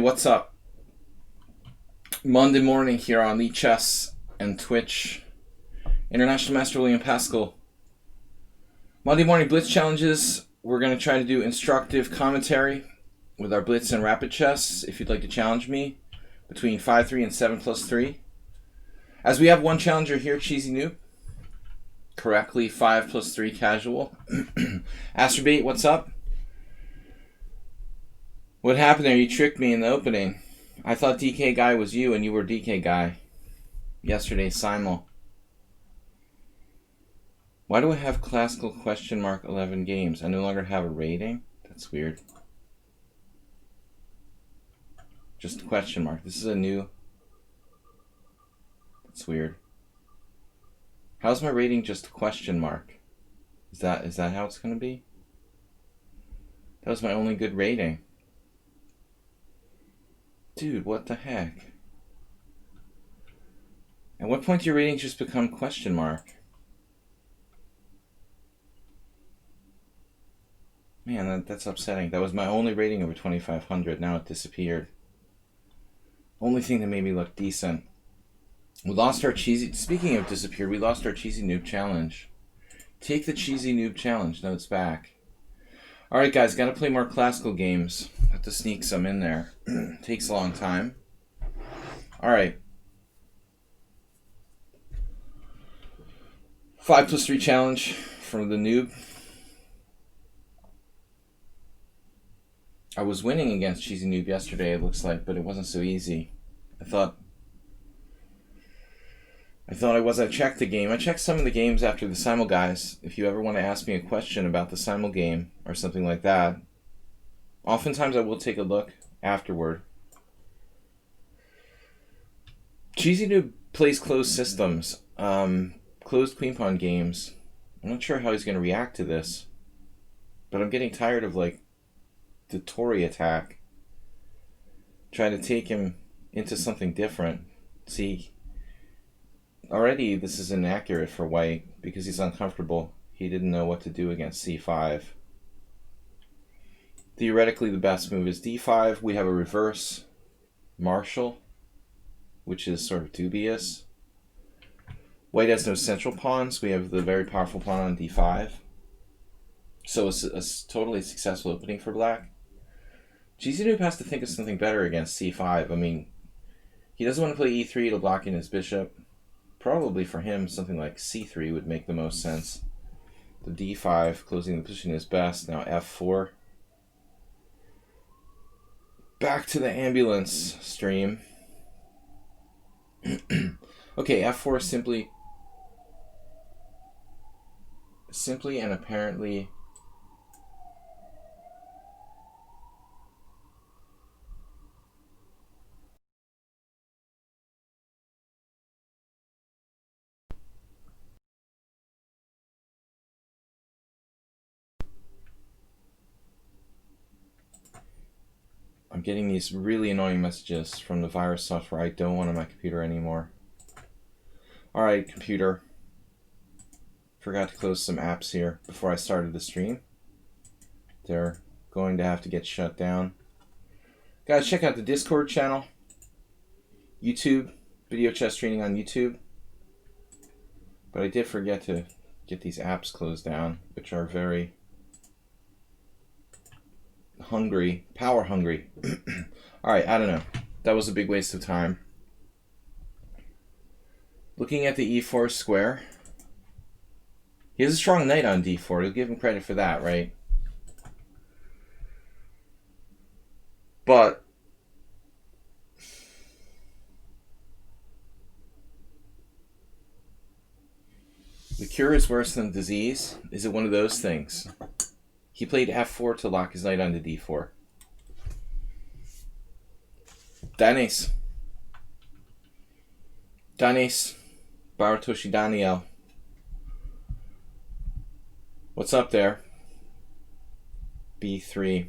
What's up? Monday morning here on Lichess and Twitch. International Master William Pascal. Monday morning Blitz challenges. We're going to try to do instructive commentary with our Blitz and Rapid Chess. If you'd like to challenge me between 5-3 and 7+3. As we have one challenger here, Cheesy Noob. Correctly 5+3 casual. Astrobait, what's up? What happened there? You tricked me in the opening. I thought DK Guy was you and you were DK Guy. Yesterday, Simul. Why do I have classical question mark 11 games? I no longer have a rating? That's weird. Just a question mark. This is a new... That's weird. How's my rating just a question mark? Is that how it's going to be? That was my only good rating. Dude, what the heck? At what point do your ratings just become question mark? Man, that's upsetting. That was my only rating over 2,500. Now it disappeared. Only thing that made me look decent. We lost our cheesy... Speaking of disappeared, we lost our Cheesy Noob Challenge. Take the Cheesy Noob Challenge. No, it's back. Alright, guys. Got to play more classical games. Have to sneak some in there. Takes a long time. Alright. 5+3 challenge from the noob. I was winning against Cheesy Noob yesterday, it looks like, but it wasn't so easy. I thought I was. I checked the game. I checked some of the games after the Simul guys. If you ever want to ask me a question about the Simul game or something like that, oftentimes I will take a look afterward. Cheesy Noob plays closed systems, closed queen pawn games. I'm not sure how he's going to react to this, but I'm getting tired of like the Tory attack, trying to take him into something different. See, already this is inaccurate for white because he's uncomfortable. He didn't know what to do against c5. Theoretically, the best move is d5. We have a reverse Marshall, which is sort of dubious. White has no central pawns. We have the very powerful pawn on d5. So it's a totally successful opening for black. Cheesy Noob has to think of something better against c5. I mean, he doesn't want to play e3. It'll block in his bishop. Probably for him, something like c3 would make the most sense. The d5, closing the position is best. Now f4. Back to the ambulance stream. Okay, f4 simply and apparently I'm getting these really annoying messages from the virus software I don't want on my computer anymore. Alright, computer. Forgot to close some apps here before I started the stream. They're going to have to get shut down. Guys, check out the Discord channel. YouTube. Video chess training on YouTube. But I did forget to get these apps closed down, which are very hungry, power hungry. Alright, I don't know. That was a big waste of time. Looking at the e4 square. He has a strong knight on d4. You'll give him credit for that, right? But the cure is worse than disease. Is it one of those things? He played f4 to lock his knight onto d4. Danis. Baratoshi Daniel. What's up there? b3.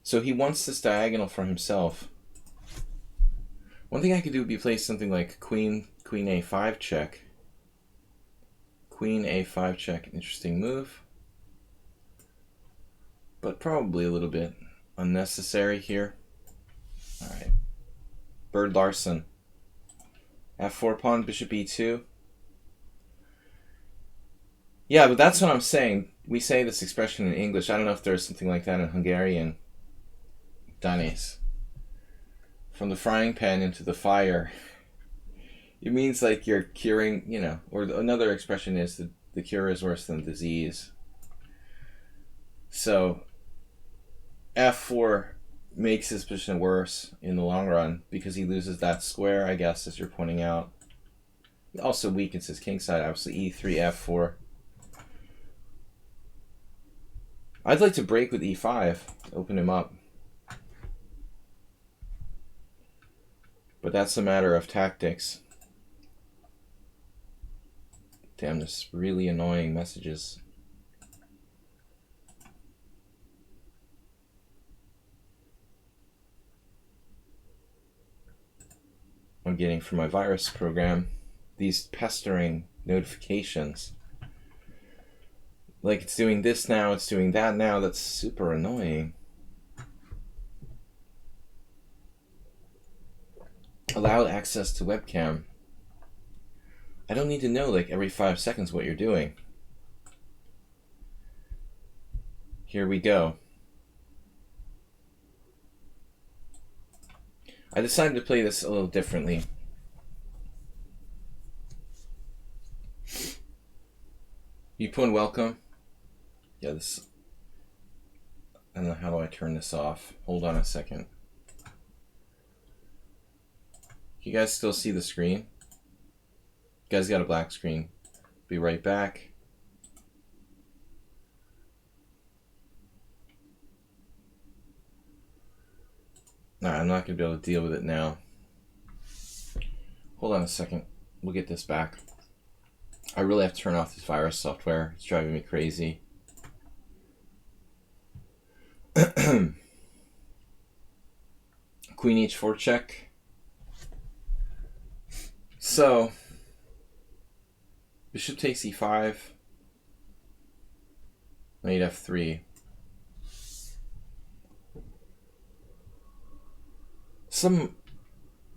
So he wants this diagonal for himself. One thing I could do would be play something like queen a5 check. Queen a5 check, interesting move. But probably a little bit unnecessary here. All right. Bird Larson. F4 pawn, bishop e2. Yeah, but that's what I'm saying. We say this expression in English. I don't know if there's something like that in Hungarian. Danis. From the frying pan into the fire. It means like you're curing, you know, or another expression is that the cure is worse than disease. So F4 makes his position worse in the long run because he loses that square, I guess, as you're pointing out. It also weakens his king side, obviously. E3, F4. I'd like to break with E5 to open him up. But that's a matter of tactics. Damn, this really annoying messages. I'm getting from my virus program. These pestering notifications. Like it's doing this now, it's doing that now. That's super annoying. Allow access to webcam. I don't need to know like every 5 seconds what you're doing. Here we go. I decided to play this a little differently. Yupun, welcome. Yeah, this... I don't know, how do I turn this off? Hold on a second. You guys still see the screen? You guys got a black screen. Be right back. Nah, I'm not going to be able to deal with it now. Hold on a second. We'll get this back. I really have to turn off this virus software. It's driving me crazy. Queen h4 check. So, bishop takes e5. Knight f3. Some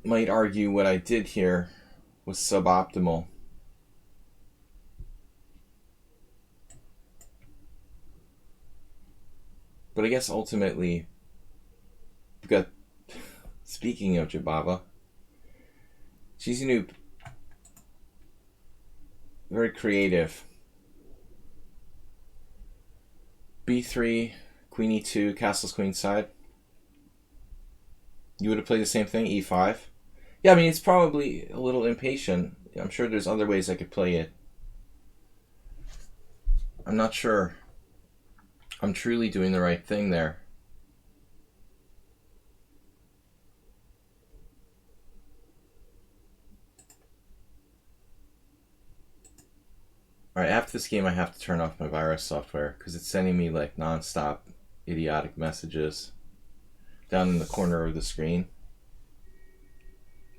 might argue what I did here was suboptimal. But I guess ultimately, we've got, speaking of Jabava, she's new, very creative. B3, Queen E2, castles queenside. You would have played the same thing, E5. Yeah, I mean, it's probably a little impatient. I'm sure there's other ways I could play it. I'm not sure I'm truly doing the right thing there. Alright, after this game I have to turn off my virus software because it's sending me like non-stop idiotic messages down in the corner of the screen.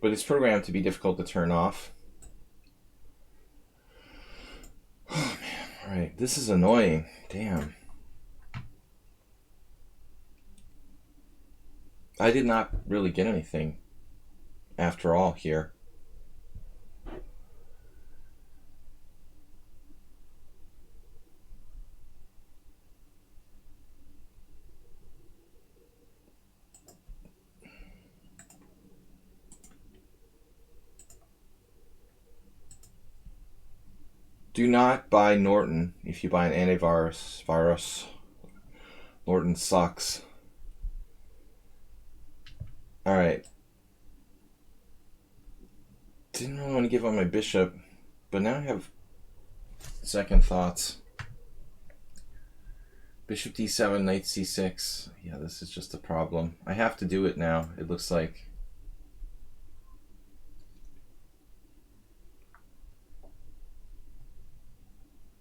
But it's programmed to be difficult to turn off. Oh man, alright, this is annoying. Damn. I did not really get anything after all here. Do not buy Norton if you buy an antivirus. Norton sucks. Alright. Didn't really want to give up my bishop, but now I have second thoughts. Bishop d7, knight c6. Yeah, this is just a problem. I have to do it now, it looks like.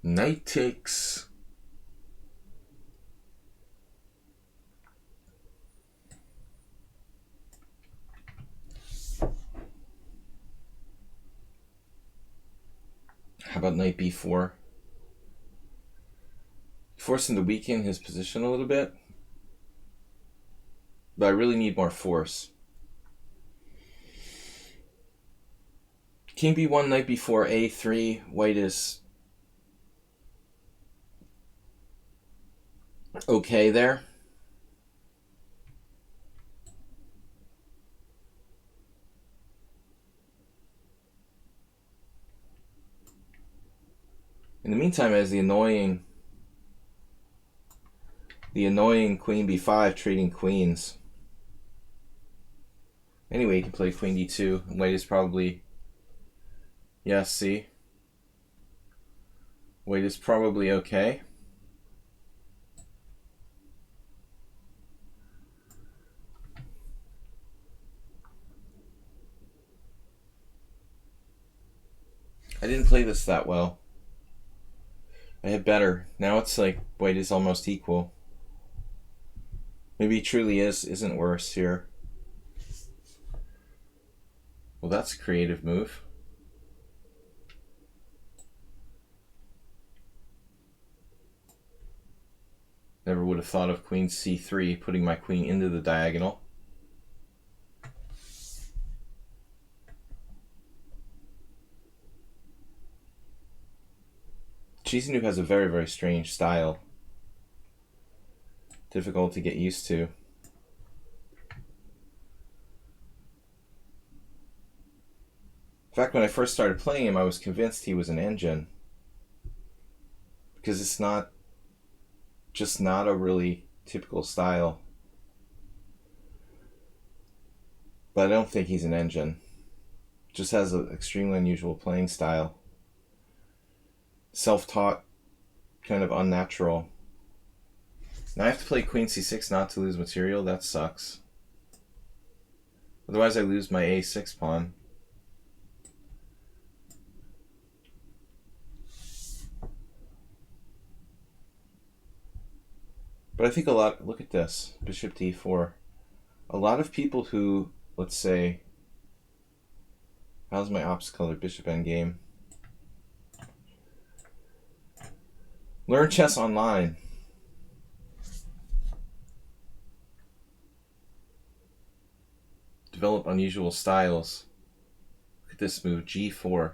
Knight takes. How about knight b4? Forcing to weaken his position a little bit. But I really need more force. King b1, knight b4, a3. White is okay there. In the meantime, as the annoying queen b5 trading queens. Anyway, you can play queen d2. And white is probably, yes, see? White is probably okay. I didn't play this that well. I had better. Now it's like white is almost equal. Maybe he truly isn't worse here. Well, that's a creative move. Never would have thought of queen c3, putting my queen into the diagonal. Chisinau has a very, very strange style. Difficult to get used to. In fact, when I first started playing him, I was convinced he was an engine. Because it's just not a really typical style. But I don't think he's an engine. Just has an extremely unusual playing style. Self-taught, kind of unnatural. Now I have to play queen c6 not to lose material. That sucks. Otherwise I lose my a6 pawn. But I think a lot, look at this, bishop d4. A lot of people who, let's say, how's my ops color, bishop endgame? Learn chess online. Develop unusual styles. Look at this move, g4.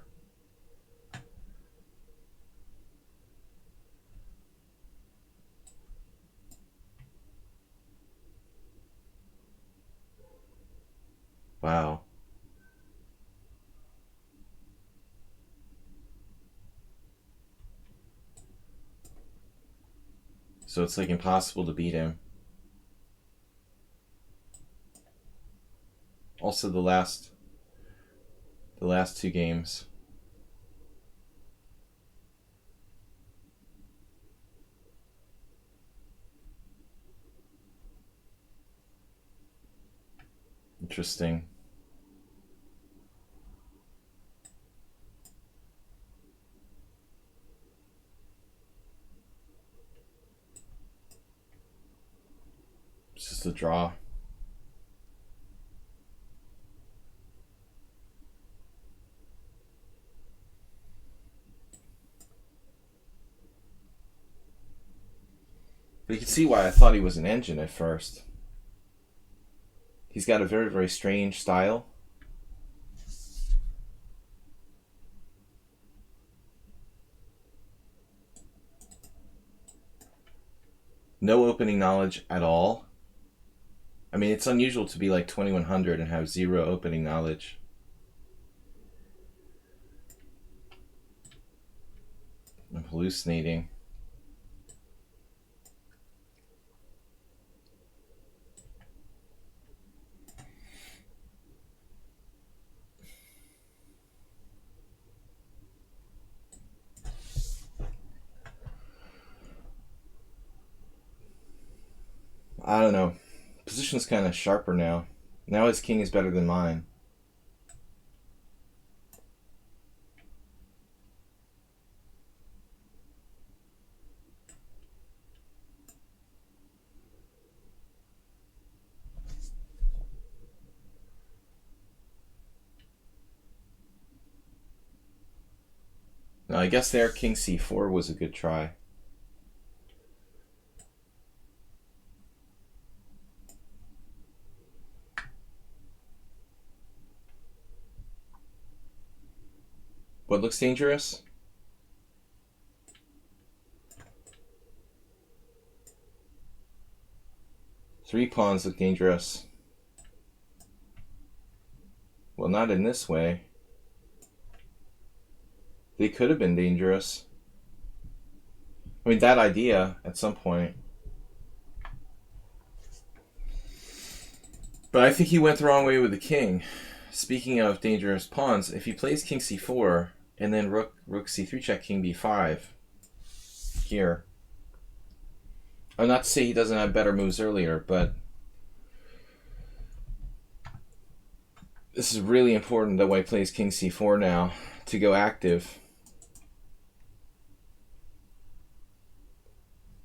Wow. So it's like impossible to beat him. Also the last two games. Interesting. It's just a draw. But you can see why I thought he was an engine at first. He's got a very, very strange style. No opening knowledge at all. I mean, it's unusual to be like 2100 and have zero opening knowledge. I'm hallucinating. I don't know. Position's kind of sharper now. Now his king is better than mine. Now I guess there king c4 was a good try. What looks dangerous? Three pawns look dangerous. Well, not in this way. They could have been dangerous. I mean, that idea at some point. But I think he went the wrong way with the king. Speaking of dangerous pawns, if he plays king c4 and then rook c3 check, king b5 here. I'm not to say he doesn't have better moves earlier, but this is really important that white plays king c4 now to go active.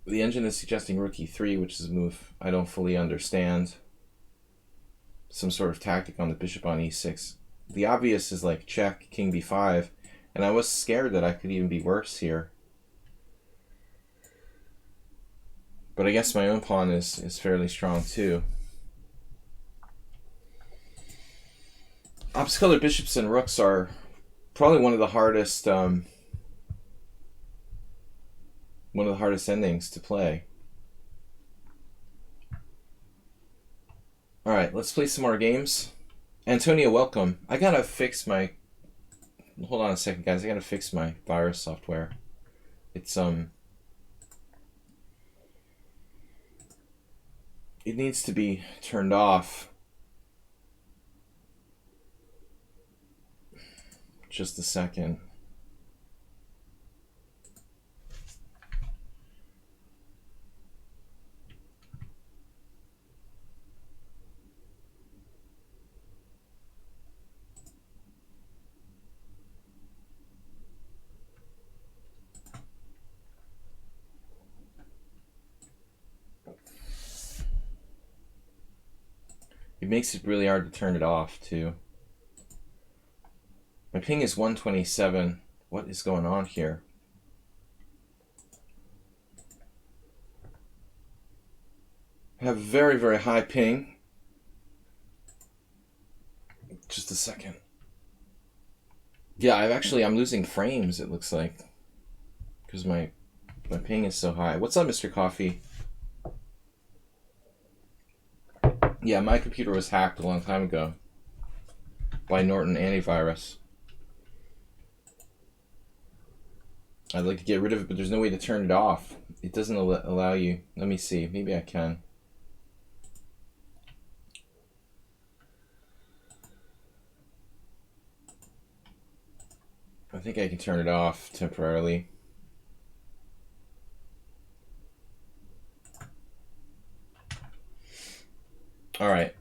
The engine is suggesting rook e3, which is a move I don't fully understand. Some sort of tactic on the bishop on e6. The obvious is like check, king b5, and I was scared that I could even be worse here. But I guess my own pawn is fairly strong too. Opposite color bishops and rooks are probably one of the hardest endings to play. All right, let's play some more games. Antonio, welcome. I gotta fix my. Hold on a second, guys. I gotta fix my virus software. It's It needs to be turned off. Just a second. It makes it really hard to turn it off, too. My ping is 127. What is going on here? I have very, very high ping. Just a second. Yeah, I'm losing frames, it looks like. Because my ping is so high. What's up, Mr. Coffee? Yeah, my computer was hacked a long time ago by Norton Antivirus. I'd like to get rid of it, but there's no way to turn it off. It doesn't allow you. Let me see. Maybe I can. I think I can turn it off temporarily. All right.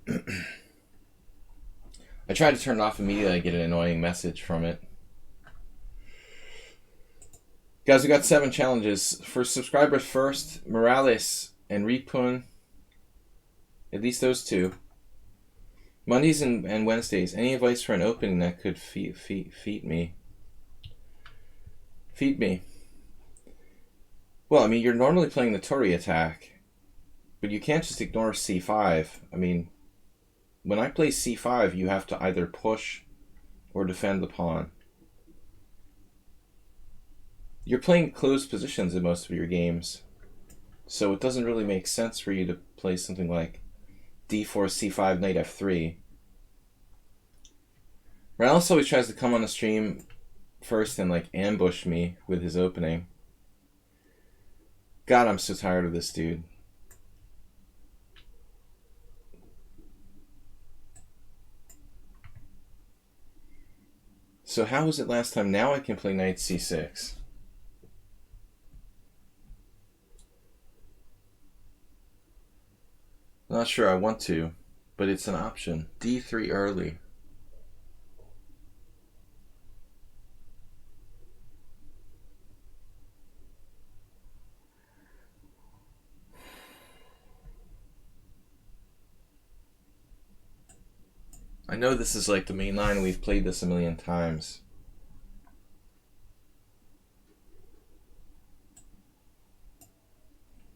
I tried to turn it off immediately. I get an annoying message from it. Guys, we got 7 challenges. For subscribers first, Morales and Ripun. At least those 2. Mondays and Wednesdays. Any advice for an opening that could feed me? Feed me. Well, I mean, you're normally playing the Tory attack. But you can't just ignore c5. I mean, when I play c5, you have to either push or defend the pawn. You're playing closed positions in most of your games, so it doesn't really make sense for you to play something like d4, c5, knight f3. Morales always tries to come on the stream first and like ambush me with his opening. God, I'm so tired of this dude. So how was it last time? Now I can play knight c6. Not sure I want to, but it's an option. d3 early. I know this is like the main line. We've played this a million times.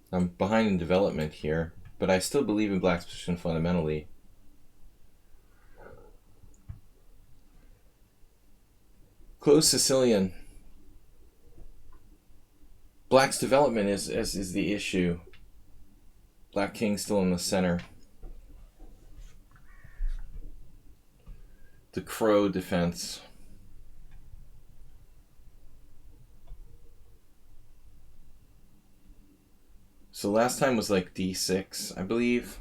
I'm behind in development here, but I still believe in black's position fundamentally. Closed Sicilian. Black's development is the issue. Black king still in the center. The crow defense. So last time was like d6, I believe.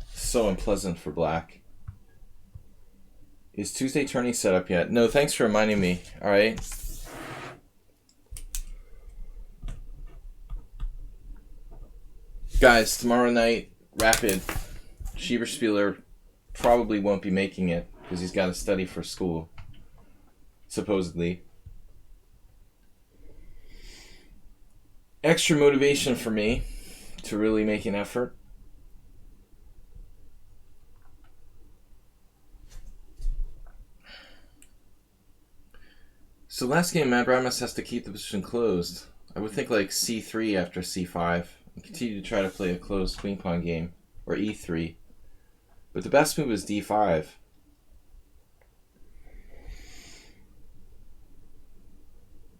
So unpleasant for black. Is Tuesday tourney set up yet? No, thanks for reminding me. All right. Guys, tomorrow night, Rapid. Schieberspieler probably won't be making it because he's got to study for school, supposedly. Extra motivation for me to really make an effort. So last game, Mad Ramus has to keep the position closed. I would think like c3 after c5 and continue to try to play a closed queen pawn game, or e3. But the best move is d5.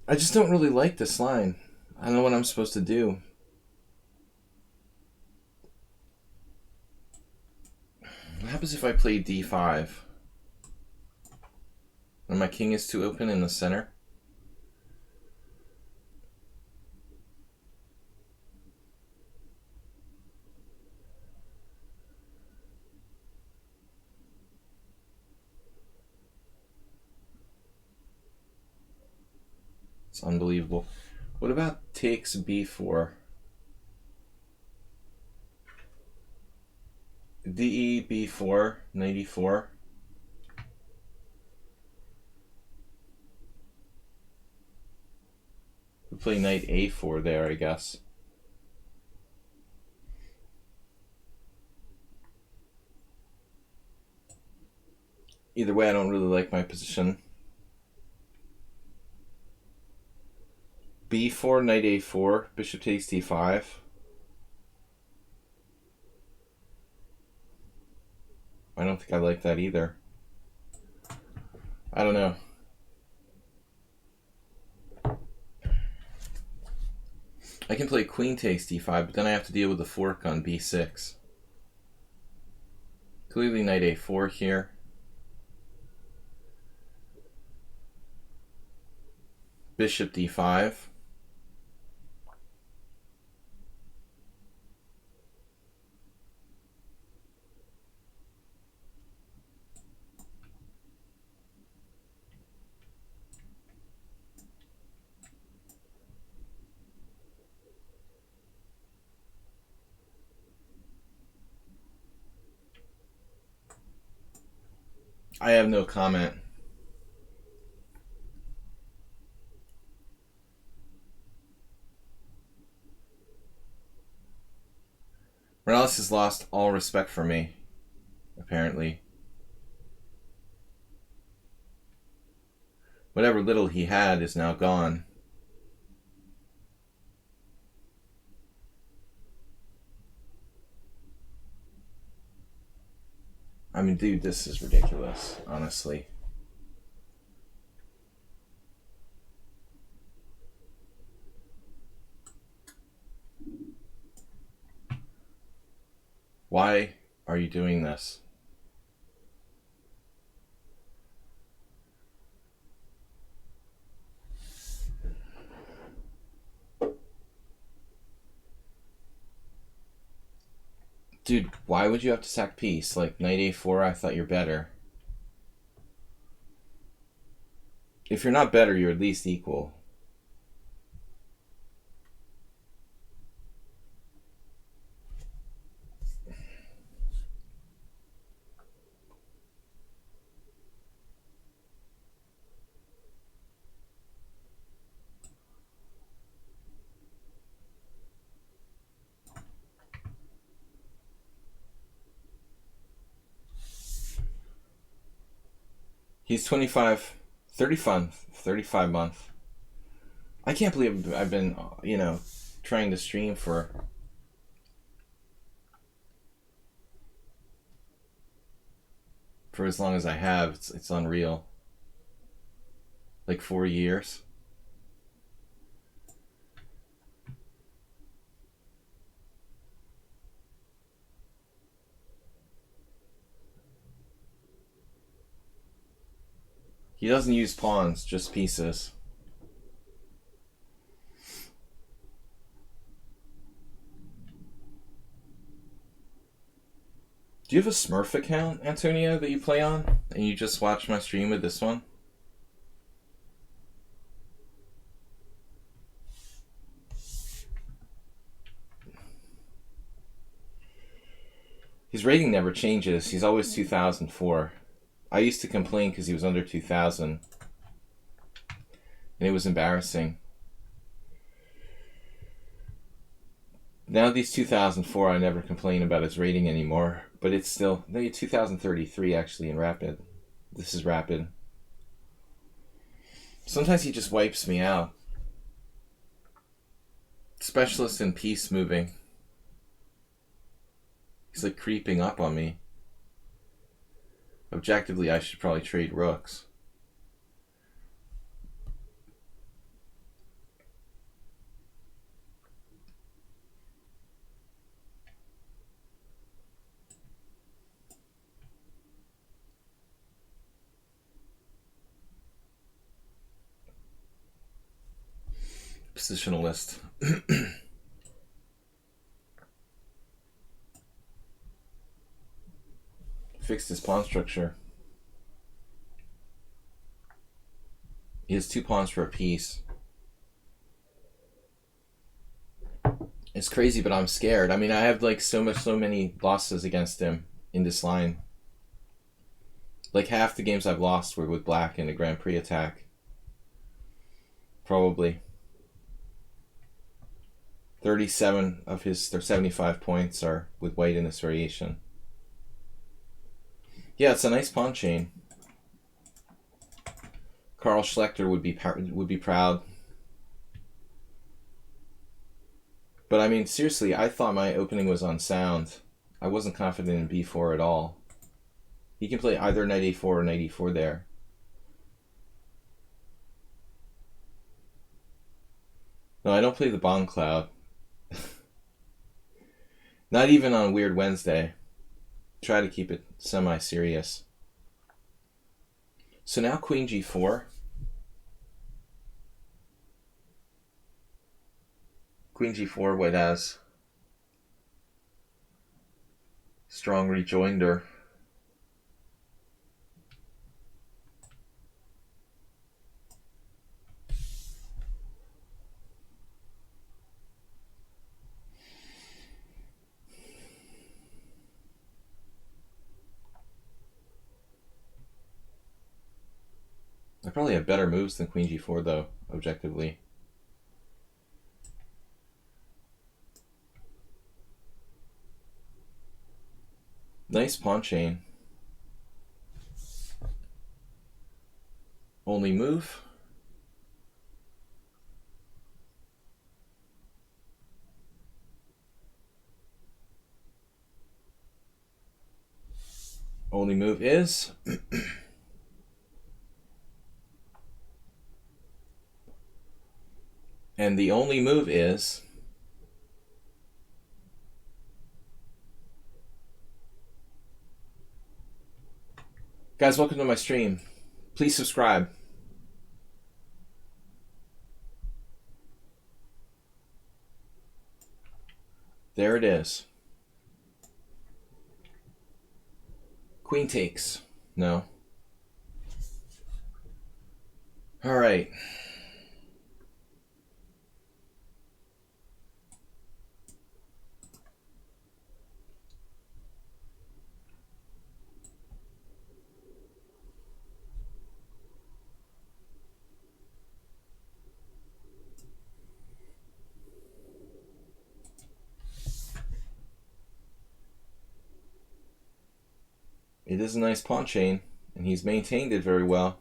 I just don't really like this line. I don't know what I'm supposed to do. What happens if I play d5? And my king is too open in the center? It's unbelievable. What about takes b4? DE b4, knight e4. We play knight a4 there, I guess. Either way, I don't really like my position. b4, knight a4, bishop takes d5. I don't think I like that either. I don't know. I can play queen takes d5, but then I have to deal with the fork on b6. Clearly knight a4 here. Bishop d5. I have no comment. Morales has lost all respect for me, apparently. Whatever little he had is now gone. I mean, dude, this is ridiculous, honestly. Why are you doing this? Dude, why would you have to sack piece? Like, knight a4, I thought you're better. If you're not better, you're at least equal. He's 25, 35 month. I can't believe I've been, trying to stream for as long as I have. It's unreal. Like 4 years. He doesn't use pawns, just pieces. Do you have a Smurf account, Antonio, that you play on? And you just watch my stream with this one? His rating never changes. He's always 2004. I used to complain because he was under 2000. And it was embarrassing. Now these 2004, I never complain about his rating anymore. But it's still, maybe 2033 actually in Rapid. This is Rapid. Sometimes he just wipes me out. Specialist in piece moving. He's like creeping up on me. Objectively, I should probably trade rooks. Positionalist. Fixed his pawn structure. He has 2 pawns for a piece. It's crazy, but I'm scared. I mean, I have like so many losses against him in this line. Like half the games I've lost were with black in a Grand Prix attack. Probably. 37 of his 75 points are with white in this variation. Yeah, it's a nice pawn chain. Carl Schlechter would be proud. But I mean, seriously, I thought my opening was unsound. I wasn't confident in b4 at all. He can play either knight a4 or knight e4 there. No, I don't play the bomb cloud. Not even on Weird Wednesday. Try to keep it semi-serious. So now queen g4. Queen g4, white has strong rejoinder. I probably have better moves than queen g4 though, objectively. Nice pawn chain. Only move. Only move is and the only move is guys, welcome to my stream. Please subscribe. There it is. Queen takes. No. All right. It is a nice pawn chain, And he's maintained it very well.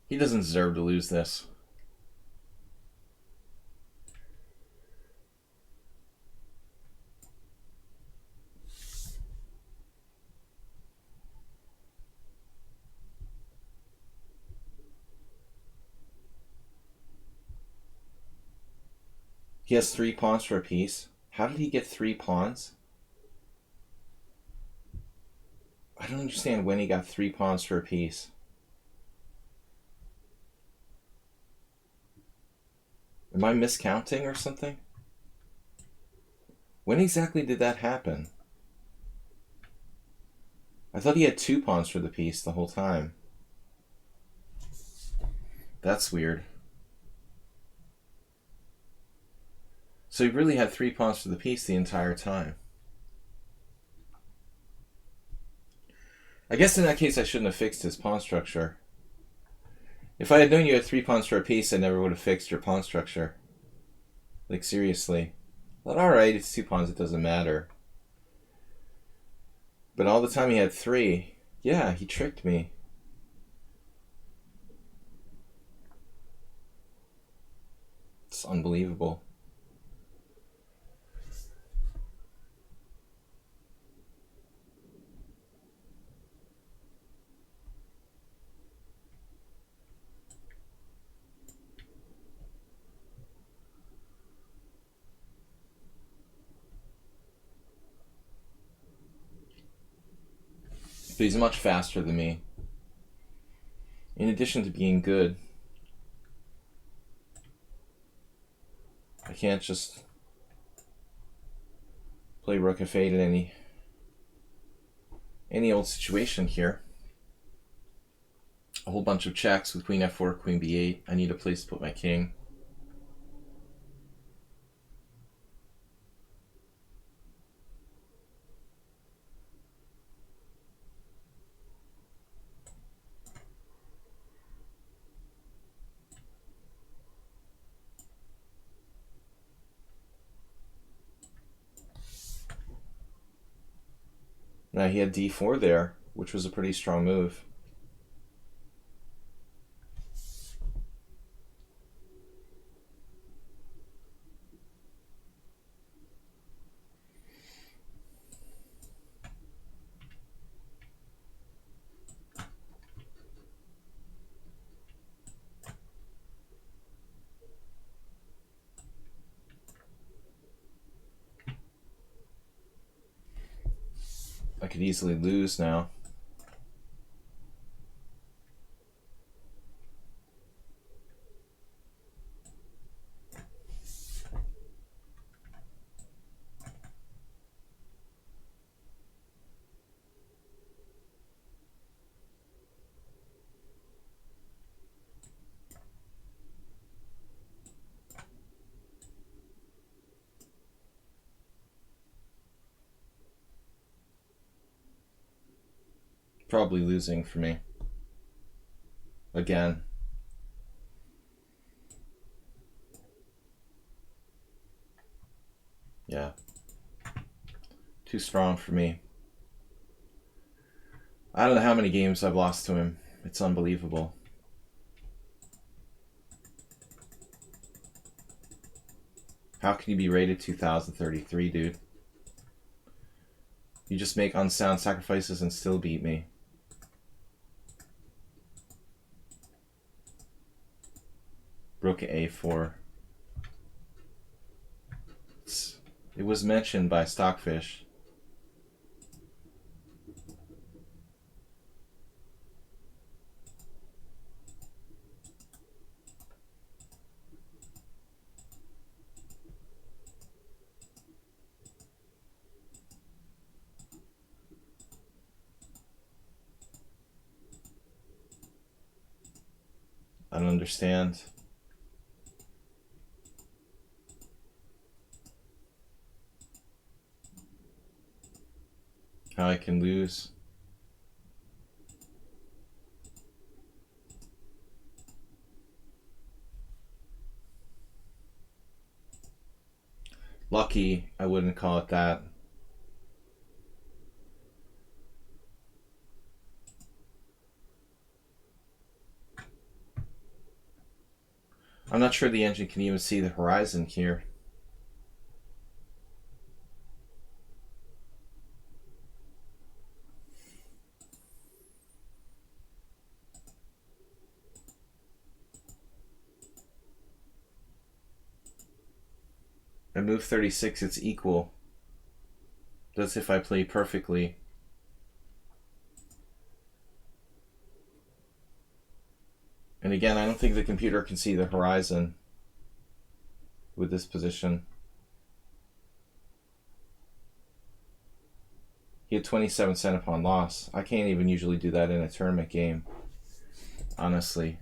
He doesn't deserve to lose this. He has 3 pawns for a piece. How did he get 3 pawns? I don't understand when he got 3 pawns for a piece. Am I miscounting or something? When exactly did that happen? I thought he had 2 pawns for the piece the whole time. That's weird. So he really had 3 pawns for the piece the entire time. I guess in that case I shouldn't have fixed his pawn structure. If I had known you had 3 pawns for a piece, I never would have fixed your pawn structure. Like, seriously. But alright, it's 2 pawns, it doesn't matter. But all the time he had 3. Yeah, he tricked me. It's unbelievable. But he's much faster than me. In addition to being good, I can't just play Rook F8 in any old situation here. A whole bunch of checks with Queen F4, Queen B8. I need a place to put my king. Now he had D4 there, which was a pretty strong move. I could easily lose now. Probably losing for me. Again. Yeah. Too strong for me. I don't know how many games I've lost to him. It's unbelievable. How can you be rated 2033, dude? You just make unsound sacrifices and still beat me. Rook A4. It was mentioned by Stockfish. I don't understand. How I can lose. Lucky, I wouldn't call it that. I'm not sure the engine can even see the horizon here. At move 36, it's equal. That's if I play perfectly. And again, I don't think the computer can see the horizon with this position. He had 27 cent upon loss. I can't even usually do that in a tournament game, honestly.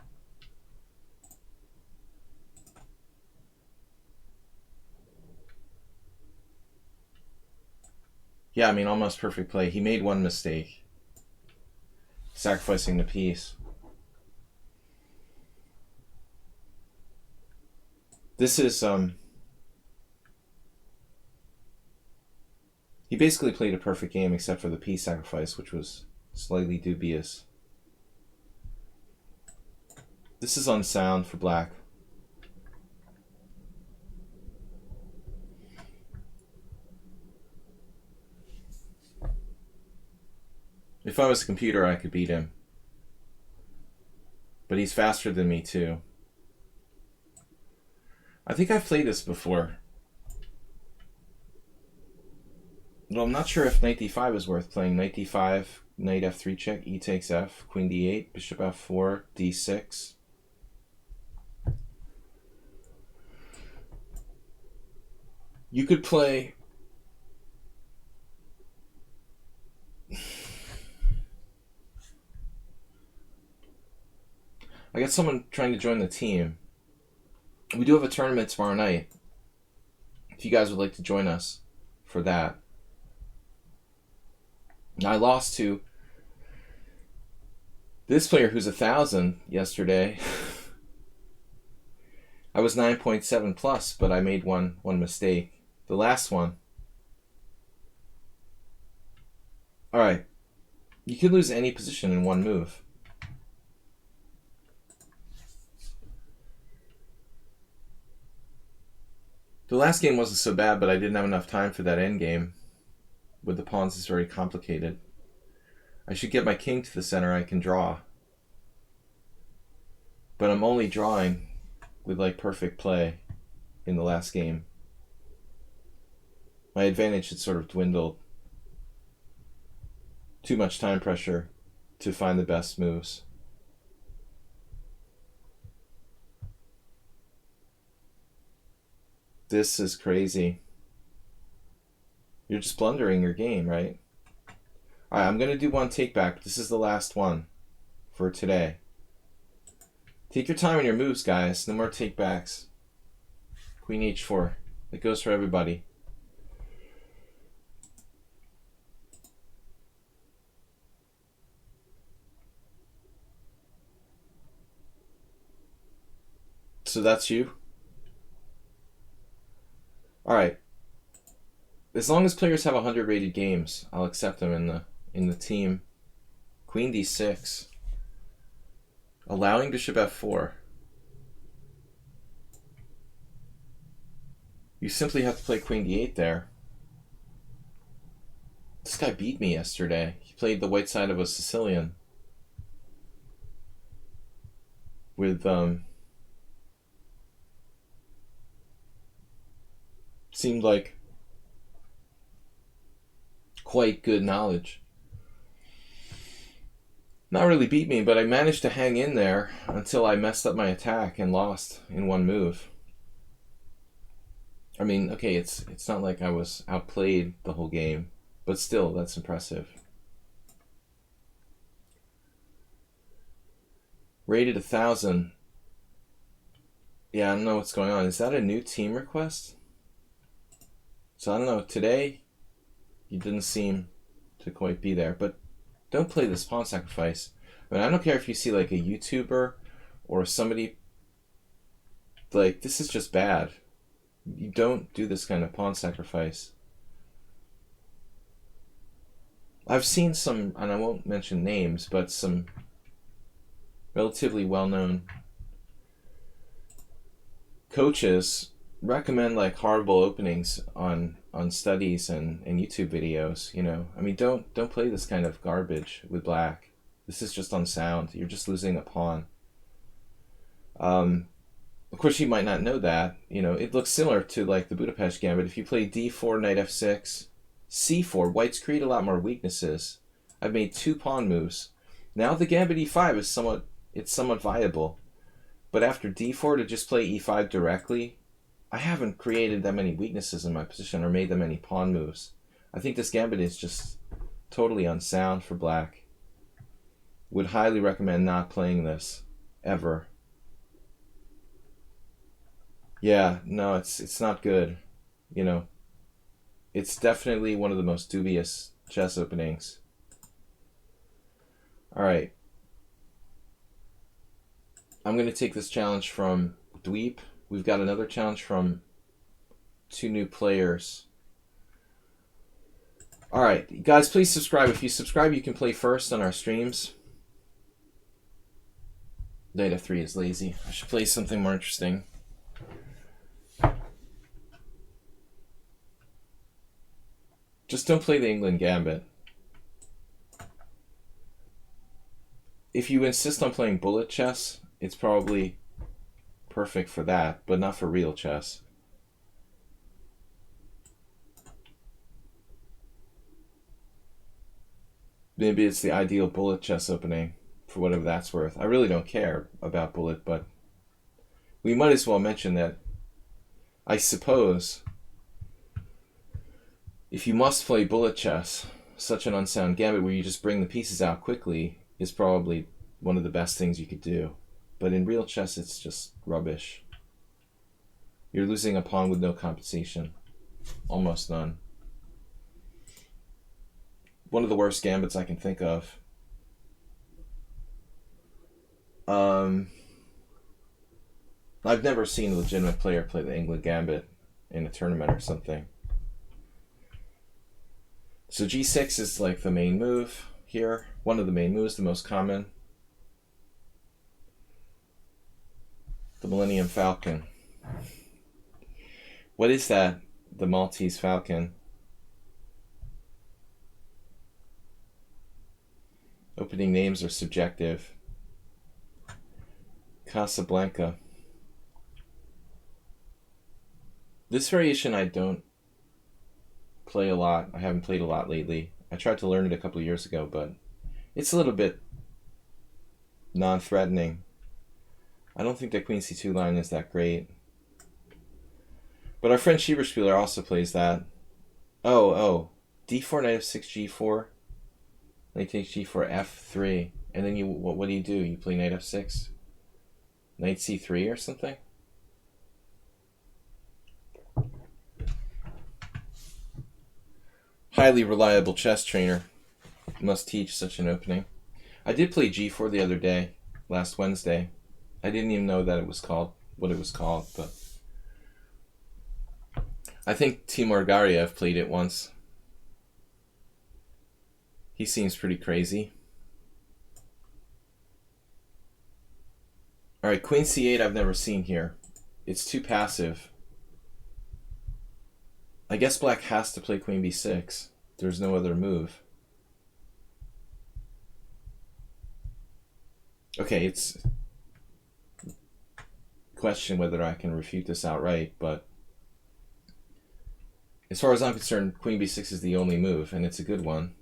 Yeah, I mean, almost perfect play. He made one mistake, sacrificing the piece. This is, he basically played a perfect game except for the piece sacrifice, which was slightly dubious. This is unsound for black. If I was a computer, I could beat him. But he's faster than me, too. I think I've played this before. Well, I'm not sure if knight d5 is worth playing. Knight d5, knight f3 check, e takes f, queen d8, bishop f4, d6. You could play... I got someone trying to join the team. We do have a tournament tomorrow night. If you guys would like to join us for that. I lost to this player who's 1,000 yesterday. I was 9.7 plus, but I made one mistake. The last one. Alright. You could lose any position in one move. The last game wasn't so bad, but I didn't have enough time for that endgame. With the pawns, it's very complicated. I should get my king to the center, I can draw. But I'm only drawing with like perfect play in the last game. My advantage had sort of dwindled. Too much time pressure to find the best moves. This is crazy. You're just blundering your game, right? Alright, I'm going to do one take back. This is the last one for today. Take your time on your moves, guys. No more take backs. Queen h4. That goes for everybody. So that's you? Alright. As long as players have 100 rated games, I'll accept them in the team. Queen d6. Allowing bishop f4. You simply have to play queen d8 there. This guy beat me yesterday. He played the white side of a Sicilian. With, seemed like quite good knowledge. Not really beat me, but I managed to hang in there until I messed up my attack and lost in one move. I mean, okay, it's not like I was outplayed the whole game, but still, that's impressive. Rated 1,000. Yeah, I don't know what's going on. Is that a new team request? So I don't know. Today, you didn't seem to quite be there. But don't play this pawn sacrifice. I mean, I don't care if you see like a YouTuber or somebody. Like, this is just bad. You don't do this kind of pawn sacrifice. I've seen some, and I won't mention names, but some relatively well-known coaches recommend like horrible openings on studies and YouTube videos. You know, I mean, don't play this kind of garbage with black. This is just unsound. You're just losing a pawn. Of course, you might not know that. You know, it looks similar to like the Budapest Gambit. If you play d4, knight f6, c4, whites create a lot more weaknesses. I've made 2 pawn moves. Now the Gambit e5 is somewhat viable. But after d4 to just play e5 directly, I haven't created that many weaknesses in my position or made that many pawn moves. I think this Gambit is just totally unsound for black. Would highly recommend not playing this, ever. Yeah, no, it's not good. You know, it's definitely one of the most dubious chess openings. All right. I'm going to take this challenge from Dweep. We've got another challenge from 2 new players. All right, guys, please subscribe. If you subscribe, you can play first on our streams. Knight f3 is lazy. I should play something more interesting. Just don't play the England Gambit. If you insist on playing bullet chess, it's probably perfect for that, but not for real chess. Maybe it's the ideal bullet chess opening, for whatever that's worth. I really don't care about bullet, but we might as well mention that I suppose if you must play bullet chess, such an unsound gambit where you just bring the pieces out quickly is probably one of the best things you could do. But in real chess, it's just rubbish. You're losing a pawn with no compensation. Almost none. One of the worst gambits I can think of. I've never seen a legitimate player play the England Gambit in a tournament or something. So g6 is like the main move here. One of the main moves, the most common. The Millennium Falcon. What is that? The Maltese Falcon. Opening names are subjective. Casablanca. This variation I don't play a lot. I haven't played a lot lately. I tried to learn it a couple of years ago, but it's a little bit non-threatening. I don't think the Queen C2 line is that great. But our friend Schieberspieler also plays that. Oh. D4, knight f6, g4. Knight takes g4, f3. And then what do? You play knight f6? Knight c3 or something? Highly reliable chess trainer must teach such an opening. I did play g4 the other day, last Wednesday. I didn't even know that it was called what it was called, but I think Timur Gariev played it once. He seems pretty crazy. All right, Queen c8 I've never seen here. It's too passive. I guess black has to play Queen b6. There's no other move. Okay, it's question whether I can refute this outright, but as far as I'm concerned, Queen b6 is the only move, and it's a good one.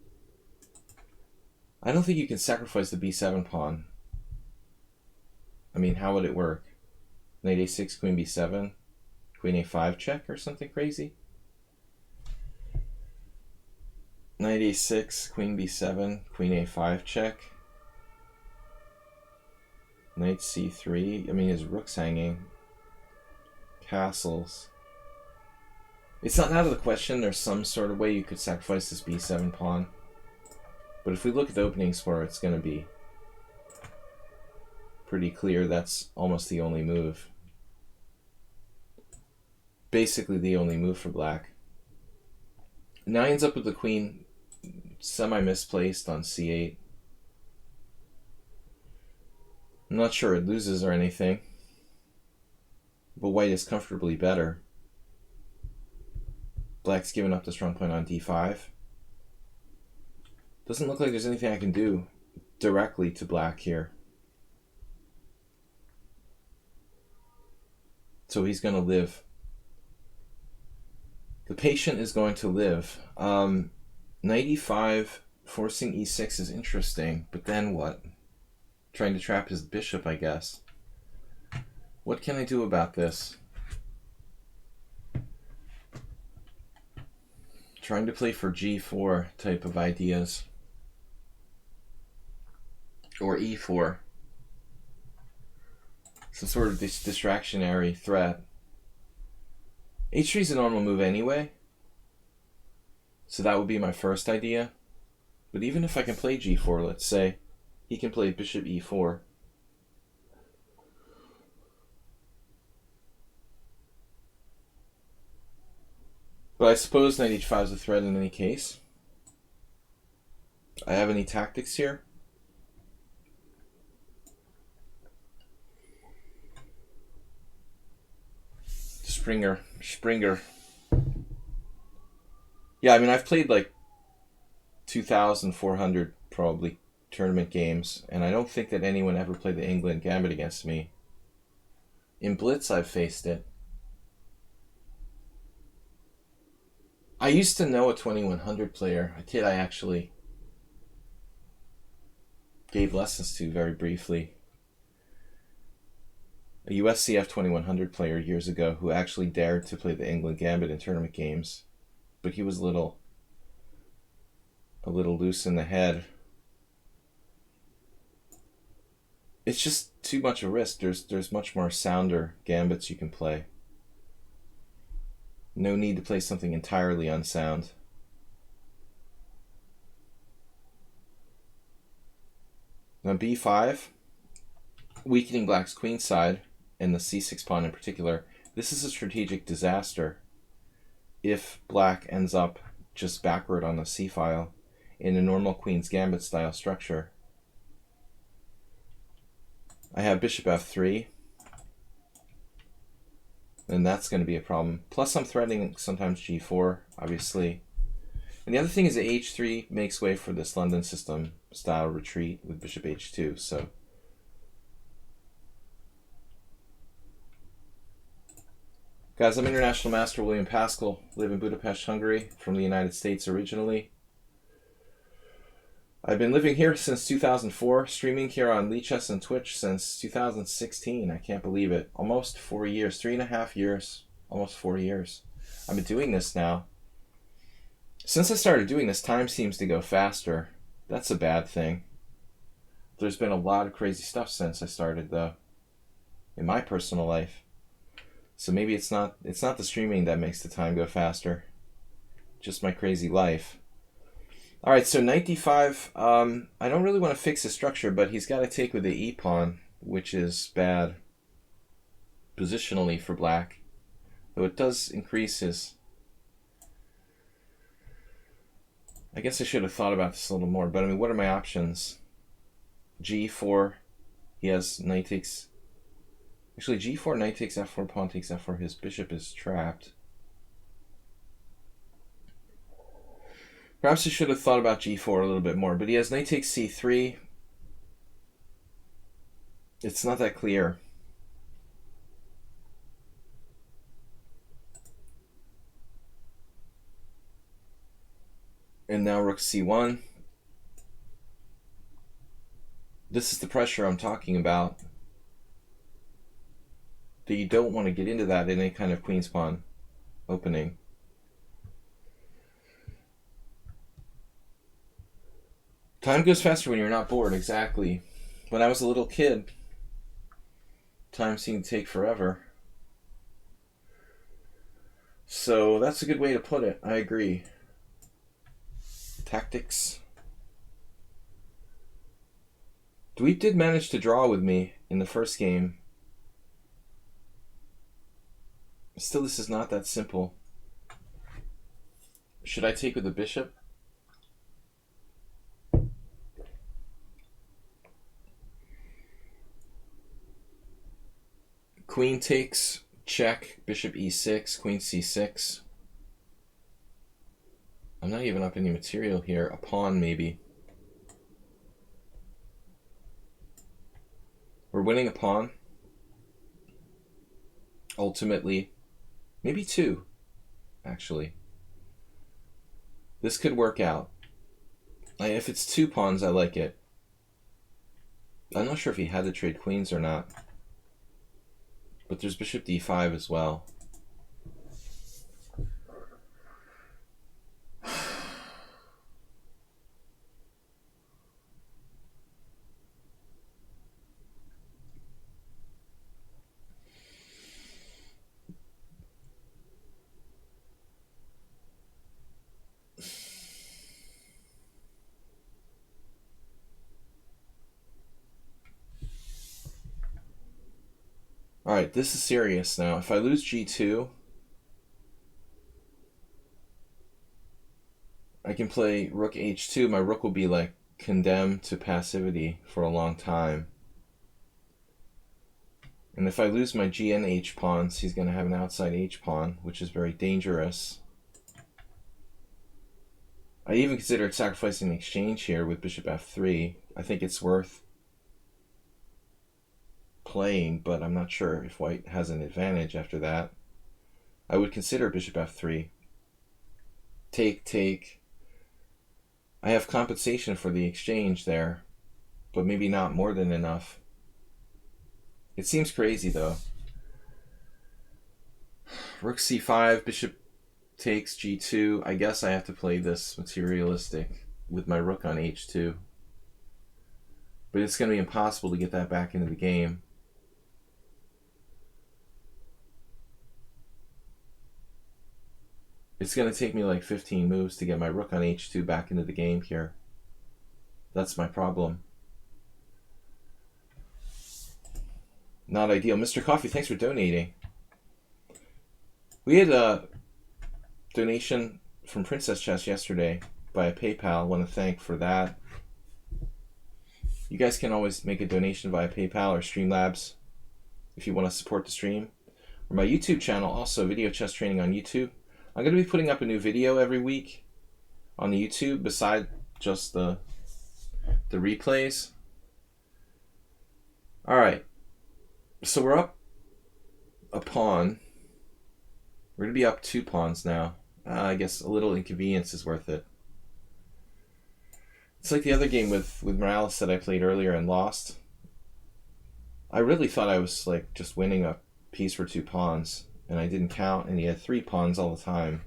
I don't think you can sacrifice the b7 pawn. I mean, how would it work? Knight a6, Queen b7, Queen a5 check or something crazy? Knight a6, Queen b7, Queen a5 check. Knight c3, I mean his rook's hanging. castles. It's not out of the question. There's some sort of way you could sacrifice this b7 pawn. But if we look at the opening square, it's going to be pretty clear that's almost the only move. Basically the only move for black. Now he ends up with the queen semi-misplaced on c8. I'm not sure it loses or anything, but white is comfortably better. Black's given up the strong point on d5. Doesn't look like there's anything I can do directly to black here. So he's going to live. The patient is going to live. Knight e5, forcing e6 is interesting, but then what? Trying to trap his bishop, I guess. What can I do about this? Trying to play for g4 type of ideas. Or e4. Some sort of distractionary threat. h3 is a normal move anyway, so that would be my first idea. But even if I can play g4, let's say, he can play bishop e4. But I suppose knight h5 is a threat in any case. I have any tactics here? Springer. Yeah, I mean, I've played like 2,400 probably tournament games, and I don't think that anyone ever played the England Gambit against me. In Blitz, I've faced it. I used to know a 2100 player, a kid I actually gave lessons to very briefly. A USCF 2100 player years ago who actually dared to play the England Gambit in tournament games, but he was a little loose in the head. It's just too much a risk. There's much more sounder gambits you can play. No need to play something entirely unsound. Now b5, weakening black's queenside, and the c6 pawn in particular. This is a strategic disaster if black ends up just backward on the c-file in a normal queen's gambit style structure. I have bishop f3, and that's going to be a problem. Plus I'm threatening sometimes g4, obviously. And the other thing is that h3 makes way for this London system style retreat with bishop h2, so guys, I'm International Master William Pascal, live in Budapest, Hungary, from the United States originally. I've been living here since 2004, streaming here on Lichess and Twitch since 2016. I can't believe it. Almost 4 years, 3.5 years, almost 4 years. I've been doing this now. Since I started doing this, time seems to go faster. That's a bad thing. There's been a lot of crazy stuff since I started, though, in my personal life. So maybe it's not the streaming that makes the time go faster. Just my crazy life. All right, so knight d5. I don't really want to fix his structure, but he's got to take with the e pawn, which is bad positionally for black. Though it does increase his... I guess I should have thought about this a little more, but I mean, what are my options? g4. He has knight takes... Actually, g4, knight takes f4, pawn takes f4. His bishop is trapped. Perhaps I should have thought about g4 a little bit more, but he has knight takes c3. It's not that clear. And now rook c1. This is the pressure I'm talking about. That you don't want to get into that in any kind of queen's pawn opening. Time goes faster when you're not bored, exactly. When I was a little kid, time seemed to take forever. So that's a good way to put it. I agree. Tactics. Dweep did manage to draw with me in the first game. Still, this is not that simple. Should I take with the bishop? Queen takes, check, bishop e6, queen c6. I'm not even up any material here. A pawn, maybe. We're winning a pawn. Ultimately. Maybe two, actually. This could work out. If it's two pawns, I like it. I'm not sure if he had to trade queens or not. But there's bishop d5 as well. Alright, this is serious now. If I lose g2, I can play rook h2. My rook will be like condemned to passivity for a long time. And if I lose my g and h pawns, he's going to have an outside h pawn, which is very dangerous. I even considered sacrificing the exchange here with bishop f3. I think it's worth playing, but I'm not sure if white has an advantage after that. I would consider bishop f3. Take, take. I have compensation for the exchange there, but maybe not more than enough. It seems crazy, though. Rook c5, bishop takes g2. I guess I have to play this materialistic with my rook on h2. But it's going to be impossible to get that back into the game. It's going to take me like 15 moves to get my rook on h2 back into the game here. That's my problem. Not ideal. Mr. Coffee, thanks for donating. We had a donation from Princess Chess yesterday by PayPal. I want to thank for that. You guys can always make a donation via PayPal or Streamlabs if you want to support the stream. Or my YouTube channel, also Video Chess Training on YouTube. I'm going to be putting up a new video every week on the YouTube beside just the replays. Alright, so we're up a pawn. We're going to be up 2 pawns now. I guess a little inconvenience is worth it. It's like the other game with Morales that I played earlier and lost. I really thought I was like just winning a piece for 2 pawns. And I didn't count, and he had 3 pawns all the time.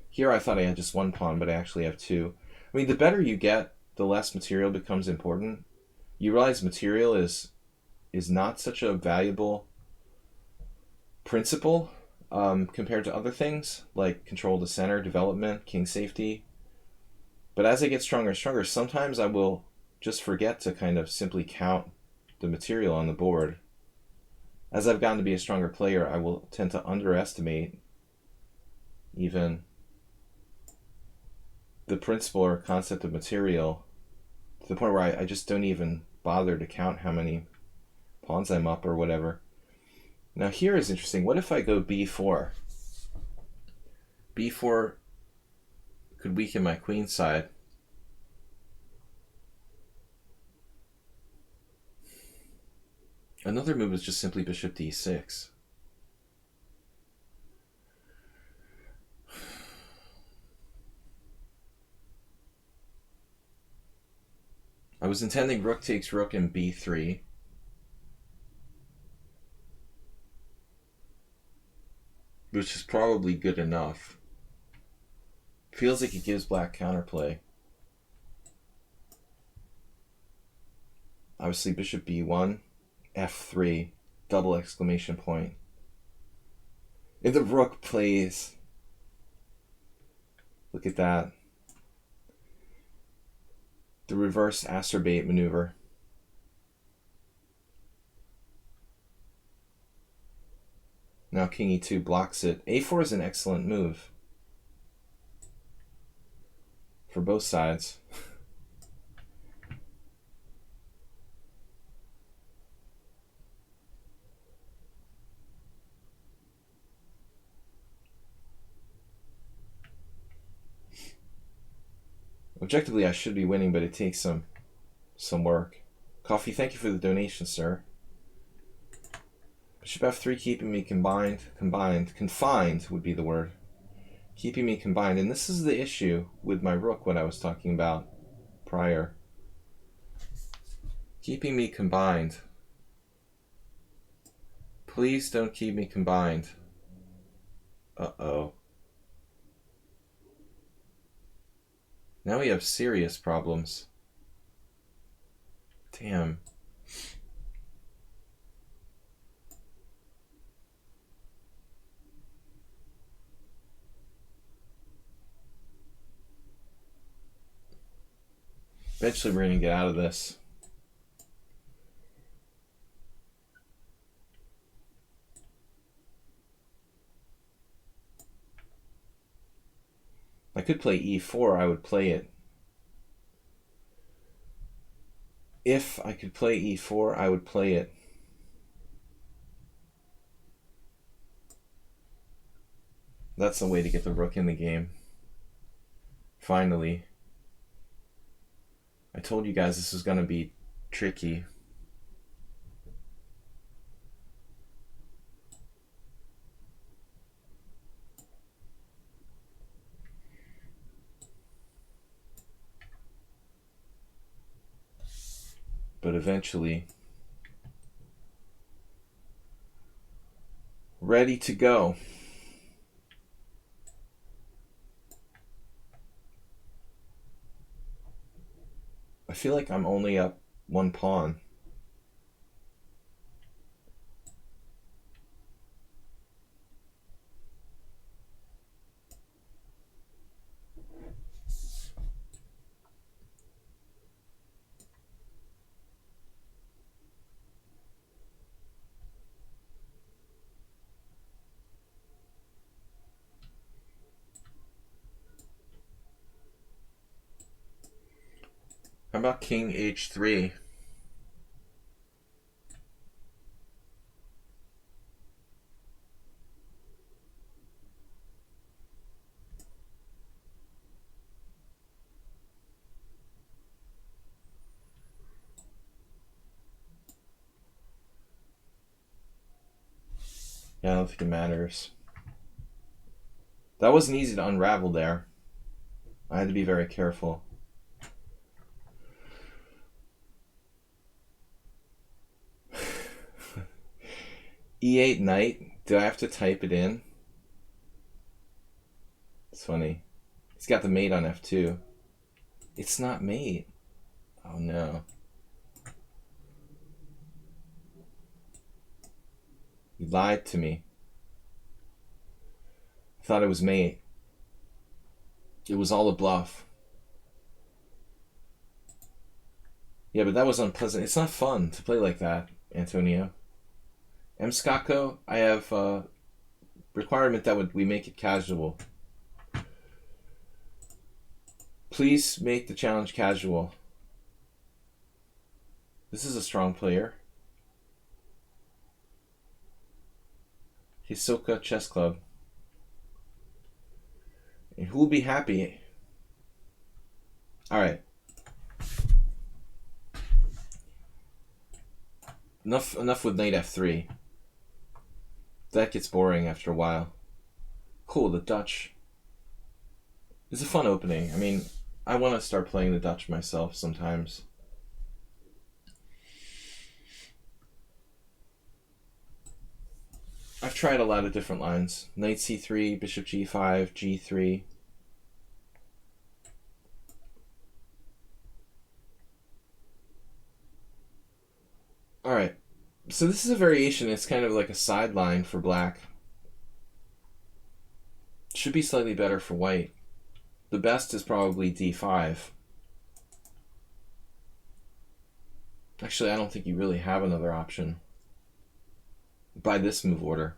Here I thought I had just 1 pawn, but I actually have 2. I mean, the better you get, the less material becomes important. You realize material is not such a valuable principle compared to other things, like control to center, development, king safety. But as I get stronger and stronger, sometimes I will just forget to kind of simply count the material on the board. As I've gotten to be a stronger player, I will tend to underestimate even the principle or concept of material to the point where I just don't even bother to count how many pawns I'm up or whatever. Now here is interesting. What if I go b4? b4 could weaken my queen side. Another move is just simply bishop d6. I was intending rook takes rook in b3. Which is probably good enough. Feels like it gives black counterplay. Obviously bishop b1. f3, double exclamation point. If the rook plays Look at that. The reverse acerbate maneuver. Now king e2 blocks it. a4 is an excellent move for both sides. Objectively, I should be winning, but it takes some work. Coffee, thank you for the donation, sir. Bishop f3 keeping me confined would be the word. Keeping me combined, and this is the issue with my rook, what I was talking about prior. Keeping me combined. Please don't keep me combined. Uh-oh. Now we have serious problems. Damn. Eventually we're going to get out of this. I could play e4, I would play it. If I could play e4, I would play it. That's the way to get the rook in the game. Finally. I told you guys this was going to be tricky. But eventually, ready to go. I feel like I'm only up one pawn. How about king h3? Yeah, I don't think it matters. That wasn't easy to unravel there. I had to be very careful. E8 knight. Do I have to type it in? It's funny. He's got the mate on f2. It's not mate. Oh no. You lied to me. I thought it was mate. It was all a bluff. Yeah, but that was unpleasant. It's not fun to play like that, Antonio. M. Skako, I have a requirement that we make it casual. Please make the challenge casual. This is a strong player. Hisoka Chess Club. And who will be happy? Alright. Enough with knight f3. That gets boring after a while. Cool, the Dutch. It's a fun opening. I mean, I want to start playing the Dutch myself sometimes. I've tried a lot of different lines. Knight c3, bishop g5, g3. Alright, so this is a variation. It's kind of like a sideline for black. Should be slightly better for white. The best is probably d5. Actually, I don't think you really have another option. By this move order.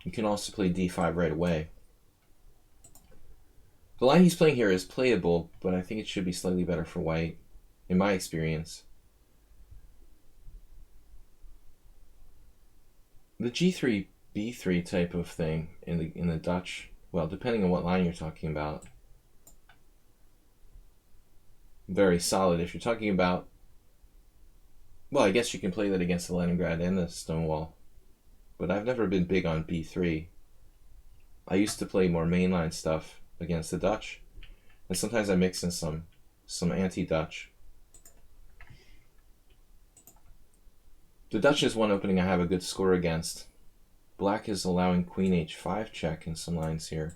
You can also play d5 right away. The line he's playing here is playable, but I think it should be slightly better for white, in my experience. The g3, b3 type of thing in the Dutch, well, depending on what line you're talking about, very solid. If you're talking about, well, I guess you can play that against the Leningrad and the Stonewall, but I've never been big on b3. I used to play more mainline stuff against the Dutch, and sometimes I mix in some anti-Dutch. The Dutch is one opening I have a good score against. Black is allowing queen h5 check in some lines here.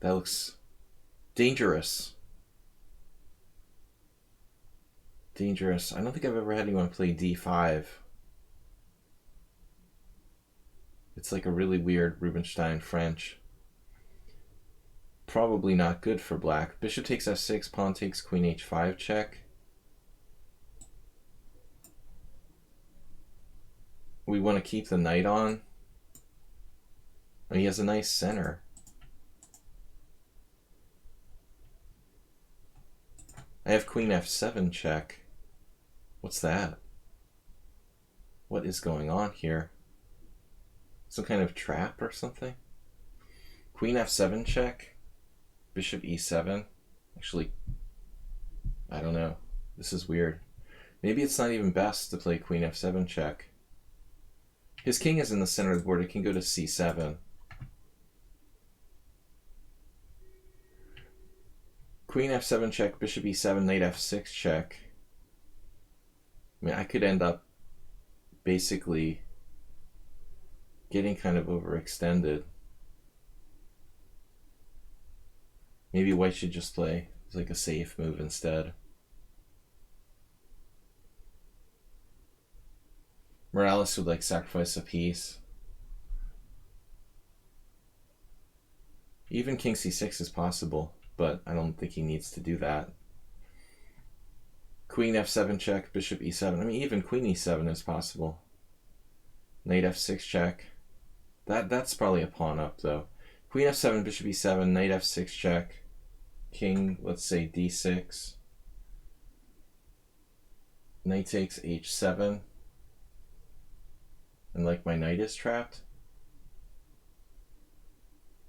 That looks dangerous. Dangerous. I don't think I've ever had anyone play d5. It's like a really weird Rubinstein French. Probably not good for black. Bishop takes f6, pawn takes queen h5 check. We want to keep the knight on. And he has a nice center. I have queen f7 check. What's that? What is going on here? Some kind of trap or something? Queen f7 check. Bishop e7. Actually, I don't know. This is weird. Maybe it's not even best to play queen f7 check. His king is in the center of the board. It can go to c7. Queen f7 check, bishop e7, knight f6 check. I mean, I could end up basically getting kind of overextended. Maybe white should just play like a safe move instead. Morales would like sacrifice a piece. Even king c6 is possible, but I don't think he needs to do that. Queen f7 check, bishop e7. I mean, even queen e7 is possible. Knight f6 check. That's probably a pawn up, though. Queen f7, bishop e7, knight f6 check. King, let's say d6. Knight takes h7. And like my knight is trapped.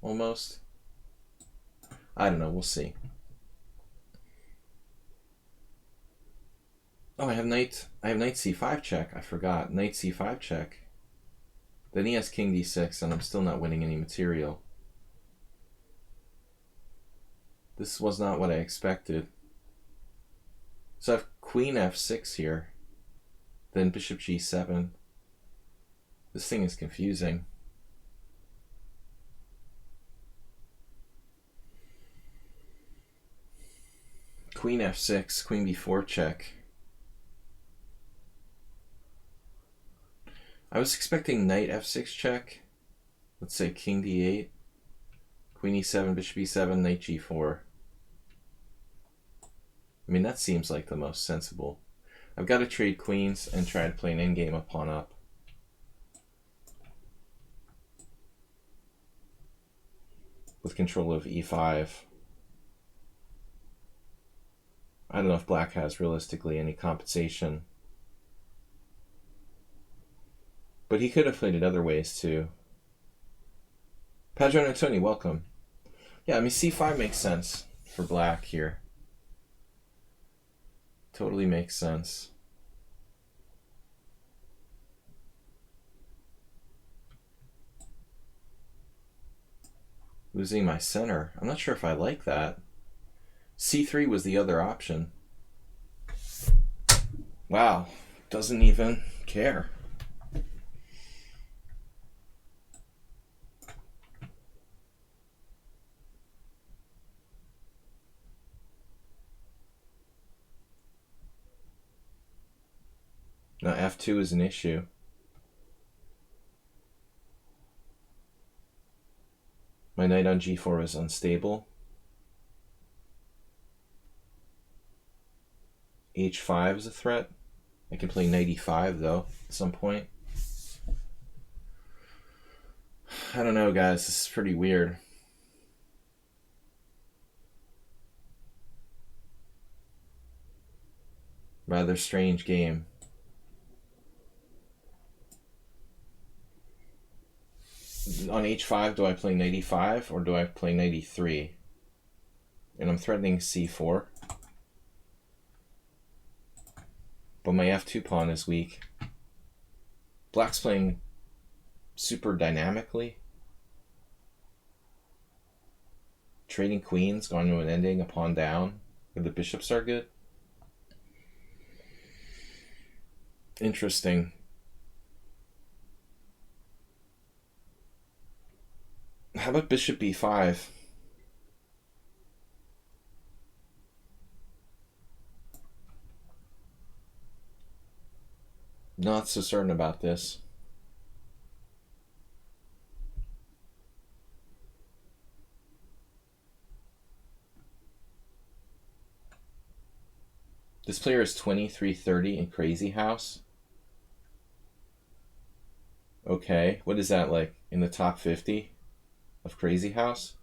Almost. I don't know, we'll see. Oh, I have knight c5 check. I forgot. Knight c5 check. Then he has king d6, and I'm still not winning any material. This was not what I expected. So I have queen f6 here. Then bishop g7. This thing is confusing. Queen f6, queen b4 check. I was expecting knight f6 check. Let's say king d8. Queen e7, bishop e7, knight g4. I mean, that seems like the most sensible. I've got to trade queens and try to play an endgame a pawn up. With control of e5. I don't know if black has realistically any compensation. But he could have played it other ways too. Padron and Tony, welcome. Yeah, I mean, c5 makes sense for black here. Totally makes sense. Losing my center. I'm not sure if I like that. c3 was the other option. Wow, doesn't even care. Now f2 is an issue. My knight on g4 is unstable. h5 is a threat. I can play knight e5 though at some point. I don't know, guys. This is pretty weird. Rather strange game. On h5, do I play knight e5 or do I play knight e3? And I'm threatening c4. But my f2 pawn is weak. Black's playing super dynamically. Trading queens, going to an ending, a pawn down. And the bishops are good. Interesting. How about bishop b5? Not so certain about this. This player is 2330 in Crazy House. Okay, what is that, like in the top 50 of Crazy House?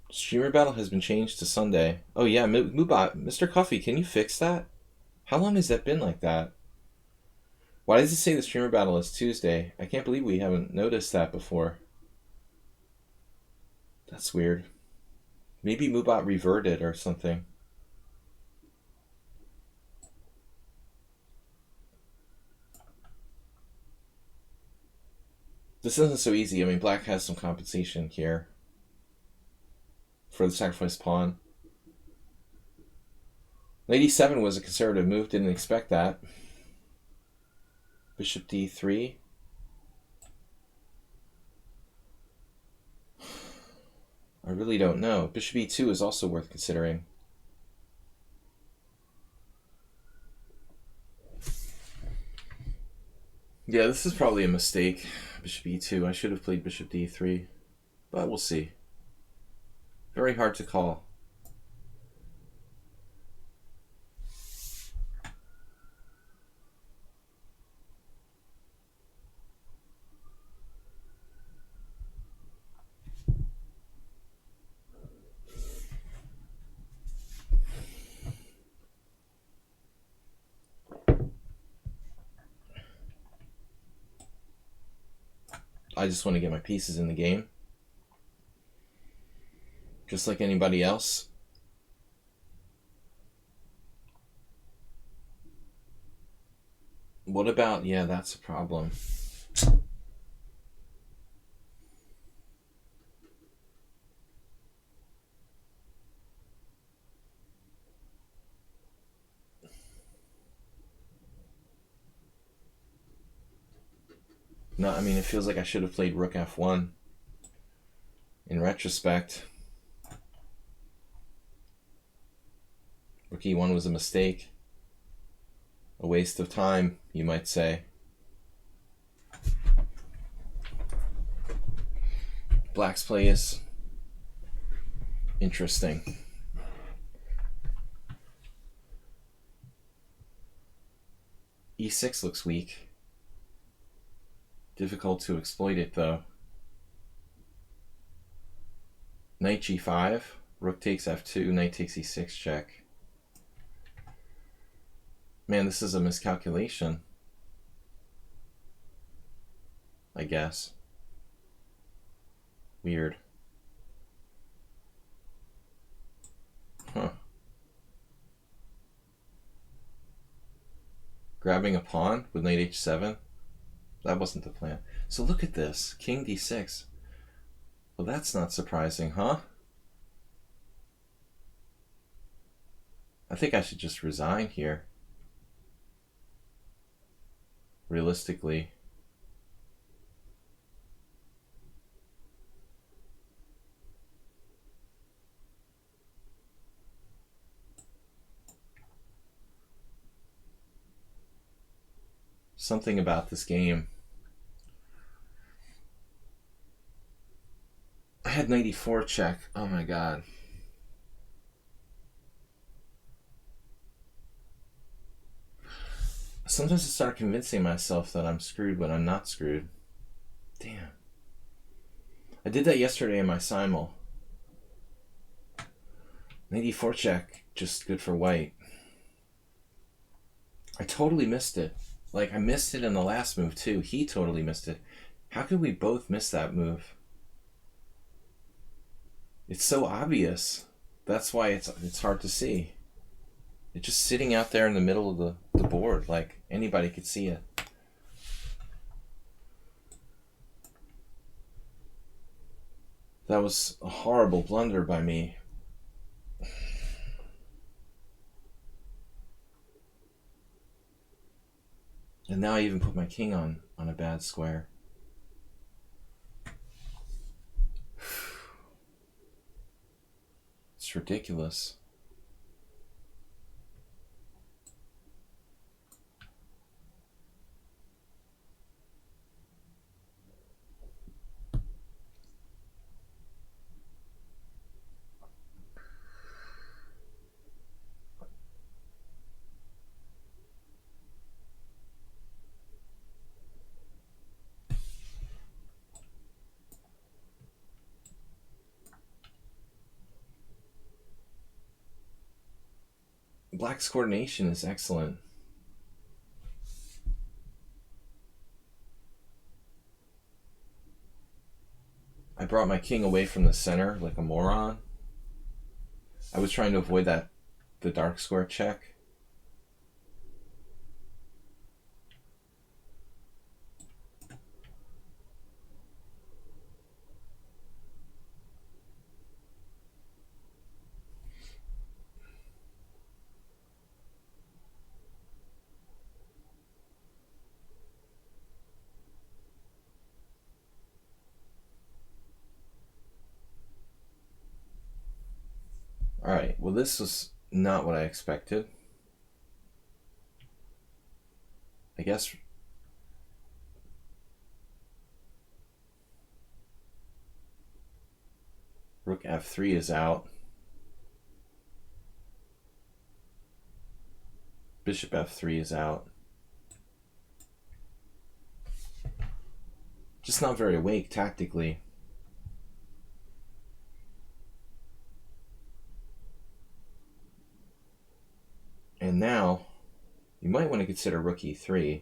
Streamer battle has been changed to Sunday. Oh yeah, Mubot, Mr. Coffee, can you fix that? How long has that been like that? Why does it say the streamer battle is Tuesday? I can't believe we haven't noticed that before. That's weird. Maybe Mubot reverted or something. This isn't so easy. I mean, Black has some compensation here for the sacrificed pawn. Knight e7 was a conservative move. Didn't expect that. Bishop d3. I really don't know. Bishop e2 is also worth considering. Yeah, this is probably a mistake. Bishop e2. I should have played bishop d3. But we'll see. Very hard to call. I just want to get my pieces in the game. Just like anybody else. What about, yeah, that's a problem. No, I mean, it feels like I should have played rook f1 in retrospect. Rook e1 was a mistake. A waste of time, you might say. Black's play is interesting. e6 looks weak. Difficult to exploit it, though. Knight g5, rook takes f2, knight takes e6 check. Man, this is a miscalculation, I guess. Weird. Huh. Grabbing a pawn with knight h7? That wasn't the plan. So look at this. King d6. Well, that's not surprising, huh? I think I should just resign here. Realistically. Something about this game. I had knight e4 check. Oh my god. Sometimes I start convincing myself that I'm screwed when I'm not screwed. Damn. I did that yesterday in my simul. Knight e4 check, just good for white. I totally missed it. Like, I missed it in the last move too. He totally missed it. How could we both miss that move? It's so obvious. That's why it's hard to see. It's just sitting out there in the middle of the board. Like, anybody could see it. That was a horrible blunder by me. And now I even put my king on a bad square. It's ridiculous. Black's coordination is excellent. I brought my king away from the center like a moron. I was trying to avoid the dark square check. Alright, well this was not what I expected. I guess rook f3 is out. Bishop f3 is out. Just not very awake tactically. And now, you might want to consider rook e3.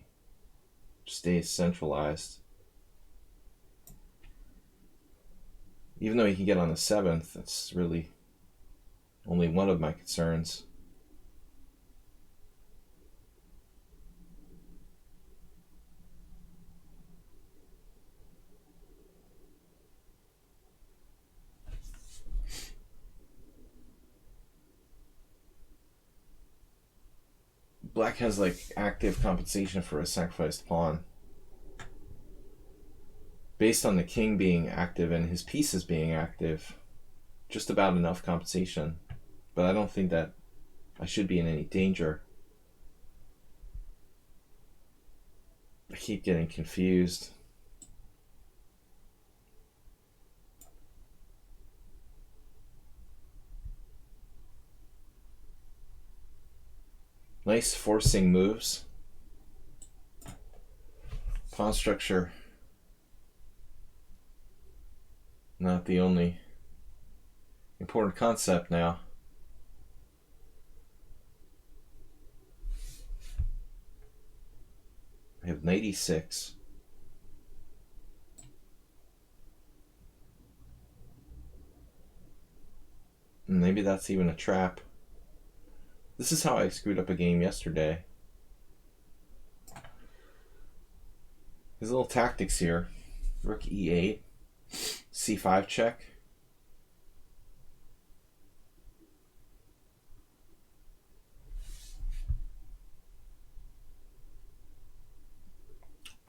Stays centralized. Even though he can get on the 7th, that's really only one of my concerns. Black has like active compensation for a sacrificed pawn. Based on the king being active and his pieces being active, just about enough compensation. But I don't think that I should be in any danger. I keep getting confused. Nice forcing moves. Pawn structure, not the only important concept now. I have knight e6. Maybe that's even a trap. This is how I screwed up a game yesterday. There's little tactics here. Rook e8, c5 check.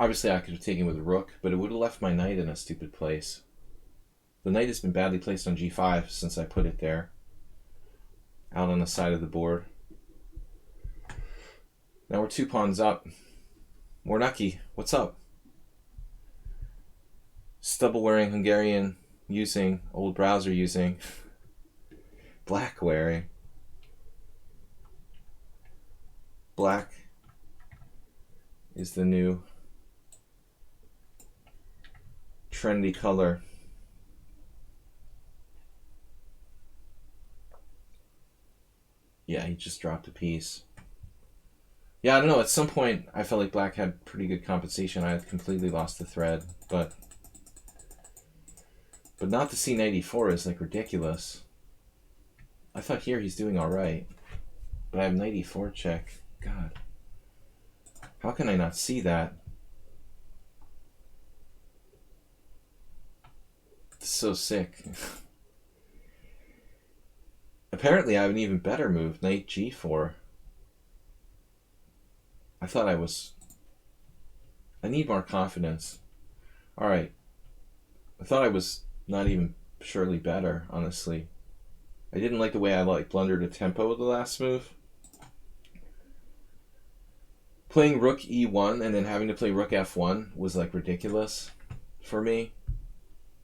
Obviously I could have taken with rook, but it would have left my knight in a stupid place. The knight has been badly placed on g5 since I put it there. Out on the side of the board. Now we're 2 pawns up. Mornaki, what's up? Stubble wearing Hungarian using, old browser using, black wearing. Black is the new trendy color. Yeah, he just dropped a piece. Yeah, I don't know. At some point, I felt like black had pretty good compensation. I had completely lost the thread, but not the C94 is like ridiculous. I thought here he's doing all right, but I have 94 check. God, how can I not see that? It's so sick. Apparently, I have an even better move, knight G4. I thought I need more confidence. All right. I thought I was not even surely better, honestly. I didn't like the way I blundered a tempo with the last move. Playing rook E1 and then having to play rook F1 was like ridiculous for me.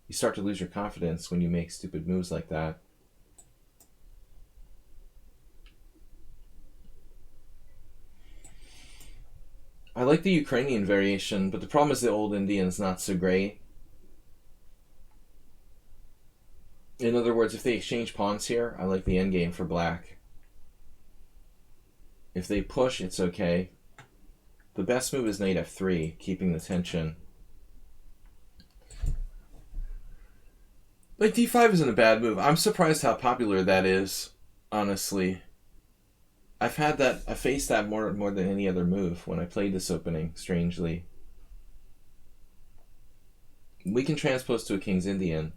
You start to lose your confidence when you make stupid moves like that. I like the Ukrainian variation, but the problem is the old Indian's not so great. In other words, if they exchange pawns here, I like the endgame for black. If they push, it's okay. The best move is knight F3, keeping the tension. Like D5 isn't a bad move. I'm surprised how popular that is, honestly. I faced that more than any other move when I played this opening, strangely. We can transpose to a King's Indian.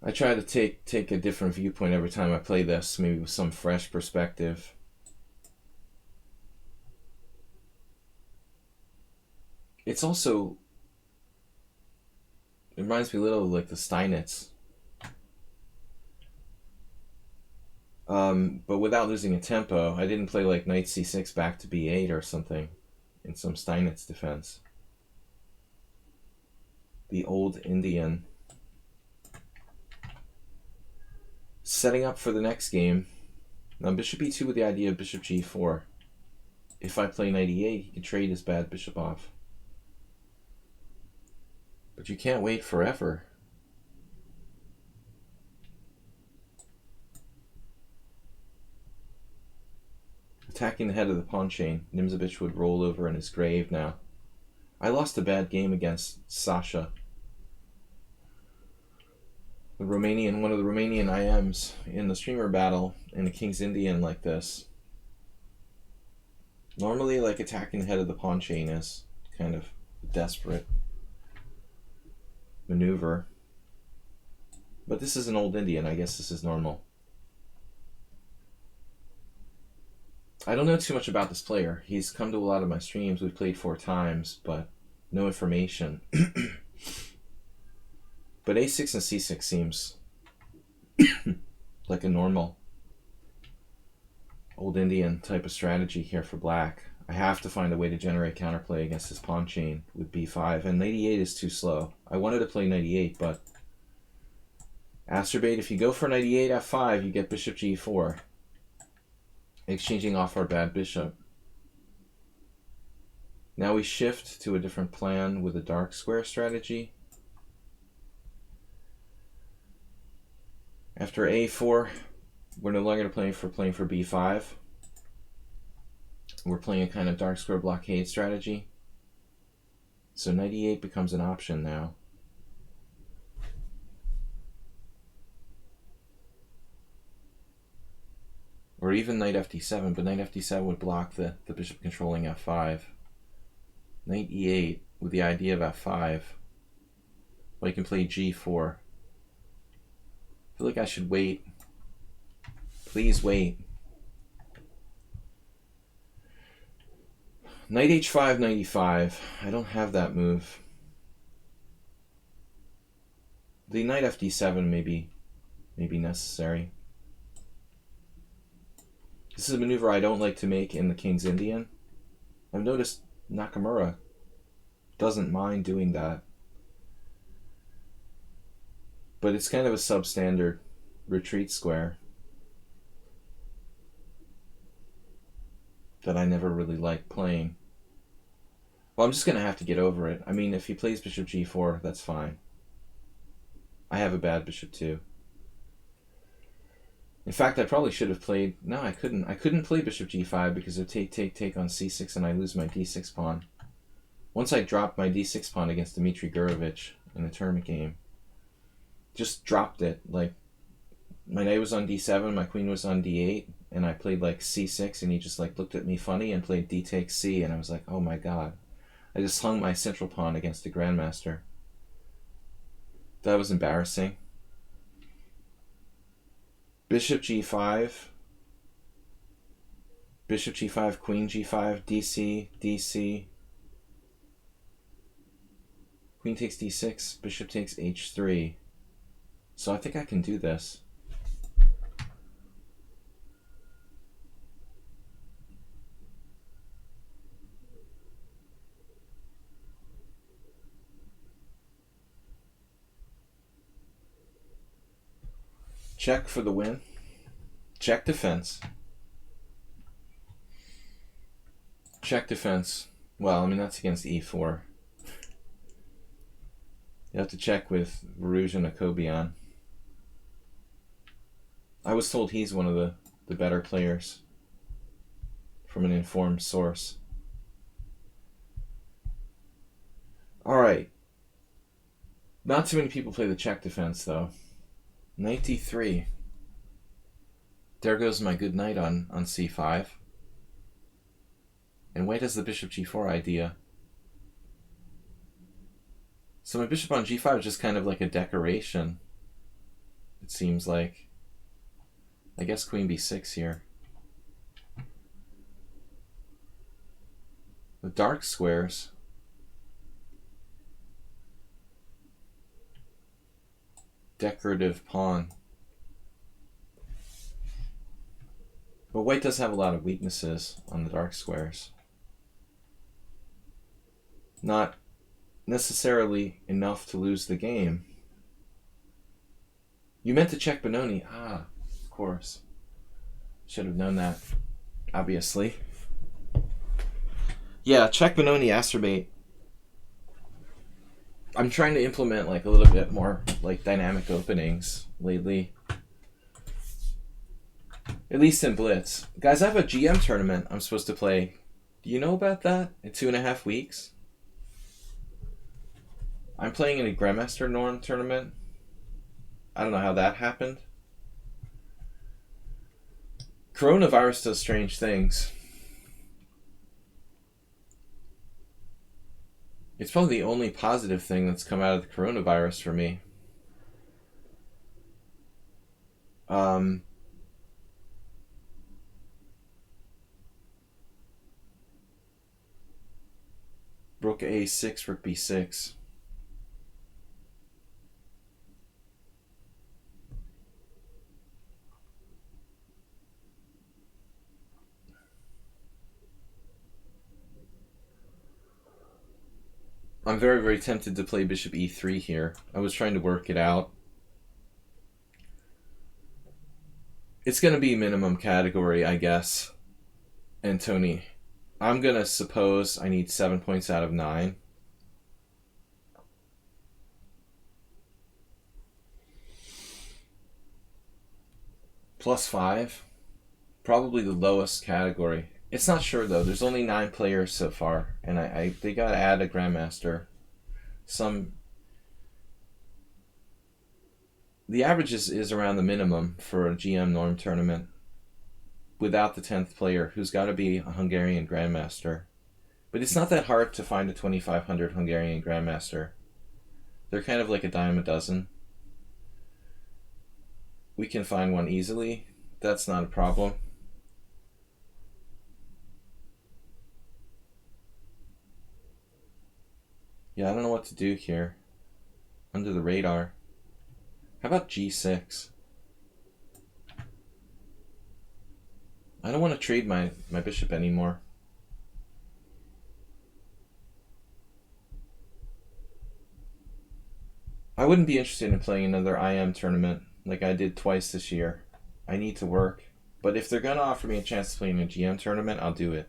I try to take a different viewpoint every time I play this, maybe with some fresh perspective. It's also, it reminds me a little of like the Steinitz. But without losing a tempo. I didn't play like knight c6 back to b8 or something in some Steinitz defense. The old Indian. Setting up for the next game. Now bishop e2 with the idea of bishop g4. If I play knight e8, he can trade his bad bishop off. But you can't wait forever. Attacking the head of the pawn chain, Nimzovich would roll over in his grave now. I lost a bad game against Sasha. One of the Romanian IMs in the streamer battle in a King's Indian like this. Normally, like, attacking the head of the pawn chain is kind of a desperate maneuver. But this is an old Indian. I guess this is normal. I don't know too much about this player. He's come to a lot of my streams. We've played 4 times, but no information. But a6 and c6 seems like a normal old Indian type of strategy here for black. I have to find a way to generate counterplay against this pawn chain with b5, and knight e8 is too slow. I wanted to play knight e8, but Asterbait, if you go for knight e8 f5, you get bishop g4, exchanging off our bad bishop. Now we shift to a different plan with a dark square strategy. After a4, we're no longer playing for b5. We're playing a kind of dark square blockade strategy. So knight e8 becomes an option now. Or even knight fd7, but knight fd7 would block the bishop controlling f5. Knight e8 with the idea of f5. Well, you can play g4. I feel like I should wait. Please wait. Knight h5, knight e5. I don't have that move. The knight fd7 may be necessary. This is a maneuver I don't like to make in the King's Indian. I've noticed Nakamura doesn't mind doing that. But it's kind of a substandard retreat square that I never really like playing. Well, I'm just going to have to get over it. I mean, if he plays bishop g4, that's fine. I have a bad bishop too. In fact, I probably should have played... No, I couldn't. I couldn't play bishop g5 because of take on c6 and I lose my d6 pawn. Once I dropped my d6 pawn against Dmitry Gurevich in the tournament game, just dropped it. Like, my knight was on d7, my queen was on d8, and I played like c6, and he just like looked at me funny and played d takes c, and I was like, oh my god. I just hung my central pawn against the grandmaster. That was embarrassing. Bishop g5. Bishop g5, queen g5, dc, dc. Queen takes d6, bishop takes h3. So I think I can do this. Check for the win. Check defense. Check defense. Well, I mean, that's against e4. You have to check with Varuzhin Akobian. I was told he's one of the better players from an informed source. Alright. Not too many people play the check defense, though. Knight d3. There goes my good knight on c5. And white has the bishop g4 idea. So my bishop on g5 is just kind of like a decoration, it seems like. I guess queen b6 here. The dark squares. Decorative pawn. But white does have a lot of weaknesses on the dark squares. Not necessarily enough to lose the game. You meant to check Benoni. Ah, of course. Should have known that, obviously. Yeah, check Benoni acerbate. I'm trying to implement like a little bit more like dynamic openings lately. At least in Blitz. Guys, I have a GM tournament I'm supposed to play. Do you know about that? In 2.5 weeks? I'm playing in a Grandmaster Norm tournament. I don't know how that happened. Coronavirus does strange things. It's probably the only positive thing that's come out of the coronavirus for me. Rook a6, rook b6. I'm very, very tempted to play bishop e3 here. I was trying to work it out. It's going to be minimum category, I guess. And Tony, I'm going to suppose I need 7 points out of 9. Plus 5. Probably the lowest category. It's not sure though. There's only 9 players so far, and they gotta add a grandmaster. The average is around the minimum for a GM Norm tournament, without the 10th player, who's got to be a Hungarian grandmaster. But it's not that hard to find a 2500 Hungarian grandmaster. They're kind of like a dime a dozen. We can find one easily. That's not a problem. Yeah, I don't know what to do here. Under the radar. How about g6? I don't want to trade my bishop anymore. I wouldn't be interested in playing another IM tournament like I did twice this year. I need to work. But if they're going to offer me a chance to play in a GM tournament, I'll do it.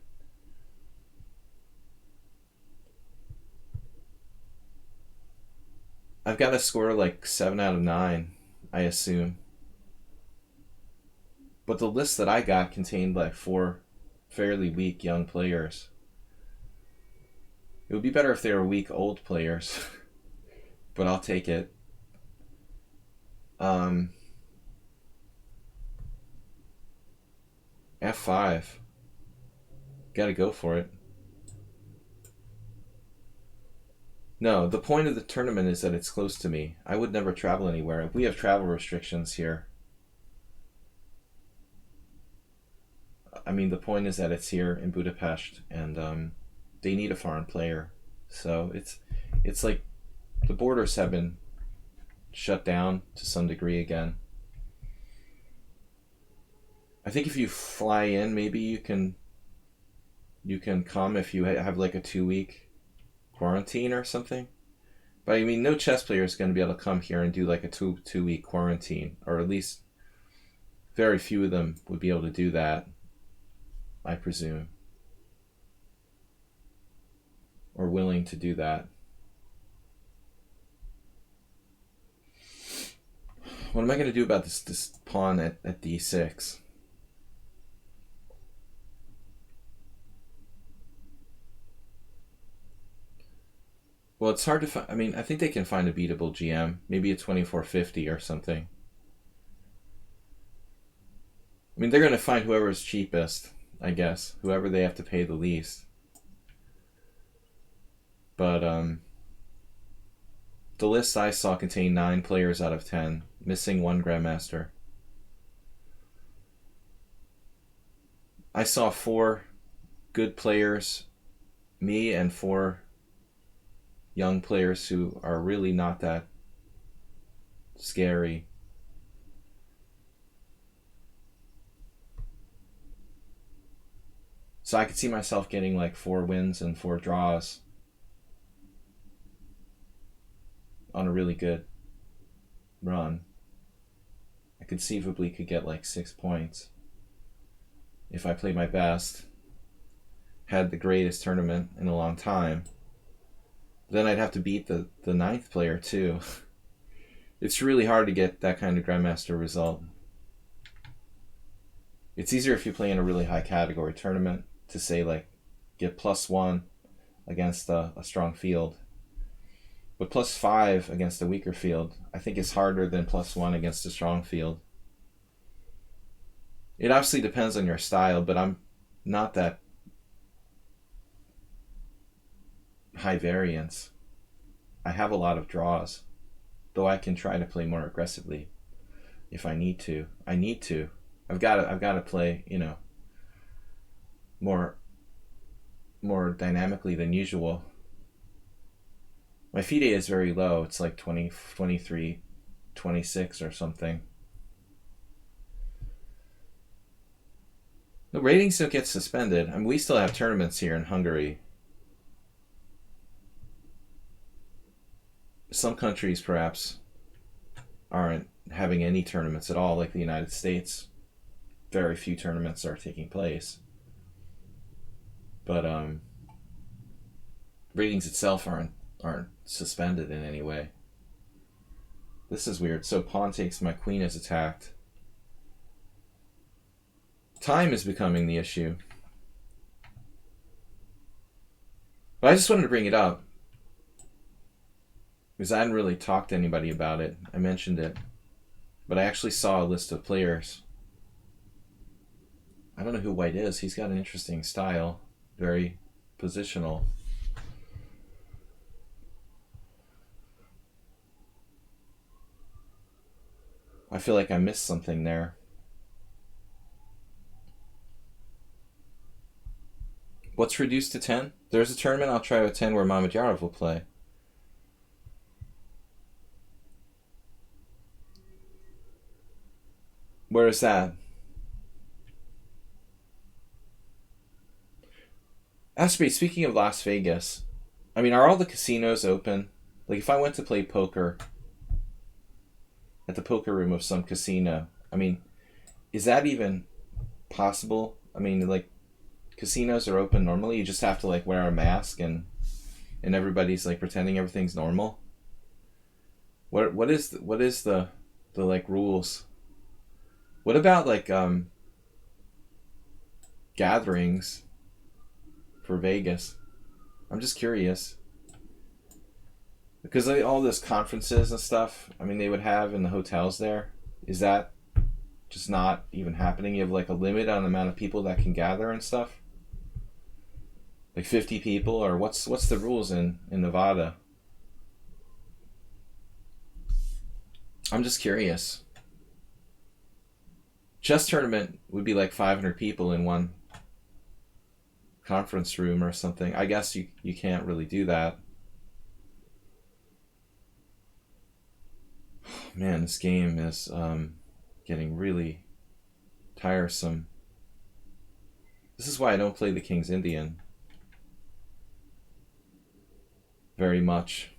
I've got to score like 7 out of 9, I assume. But the list that I got contained like 4 fairly weak young players. It would be better if they were weak old players. But I'll take it. F5. Gotta go for it. No, the point of the tournament is that it's close to me. I would never travel anywhere. We have travel restrictions here. I mean, the point is that it's here in Budapest, and they need a foreign player. So it's like the borders have been shut down to some degree again. I think if you fly in, maybe you can come if you have like a 2-week quarantine or something. But I mean, no chess player is going to be able to come here and do like a two-week quarantine, or at least very few of them would be able to do that, I presume, or willing to do that. What am I going to do about this pawn at d6? Well, it's hard to find. I mean, I think they can find a beatable GM, maybe a 2450 or something. I mean, they're going to find whoever's cheapest, I guess, whoever they have to pay the least. But the list I saw contained 9 players out of 10, missing 1 grandmaster. I saw 4 good players, me, and 4 young players who are really not that scary. So I could see myself getting like 4 wins and 4 draws on a really good run. I conceivably could get like 6 points if I played my best, had the greatest tournament in a long time. Then I'd have to beat the 9th player too. It's really hard to get that kind of grandmaster result. It's easier if you play in a really high category tournament to say like get +1 against a strong field. But +5 against a weaker field, I think is harder than +1 against a strong field. It obviously depends on your style, but I'm not that high variance. I have a lot of draws, though I can try to play more aggressively if I need to. I've got to play, more dynamically than usual. My FIDE is very low. It's like 20, 23, 26 or something. The ratings don't get suspended. I mean, we still have tournaments here in Hungary. Some countries perhaps aren't having any tournaments at all, like the United States. Very few tournaments are taking place. But ratings itself aren't suspended in any way. This is weird. So pawn takes, my queen is attacked. Time is becoming the issue. But I just wanted to bring it up because I hadn't really talked to anybody about it. I mentioned it, but I actually saw a list of players. I don't know who White is. He's got an interesting style, very positional. I feel like I missed something there. What's reduced to 10? There's a tournament I'll try with 10 where Mamedyarov will play. Where is that? Asprey, speaking of Las Vegas, I mean, are all the casinos open? Like, if I went to play poker at the poker room of some casino, I mean, is that even possible? I mean, like, casinos are open normally. You just have to like wear a mask and everybody's like pretending everything's normal. What is the like rules? What about like gatherings for Vegas? I'm just curious because like, all those conferences and stuff. I mean, they would have in the hotels there. Is that just not even happening? You have like a limit on the amount of people that can gather and stuff. Like 50 people, or what's the rules in Nevada? I'm just curious. Chess tournament would be like 500 people in one conference room or something. I guess you can't really do that. Man, this game is getting really tiresome. This is why I don't play the King's Indian very much.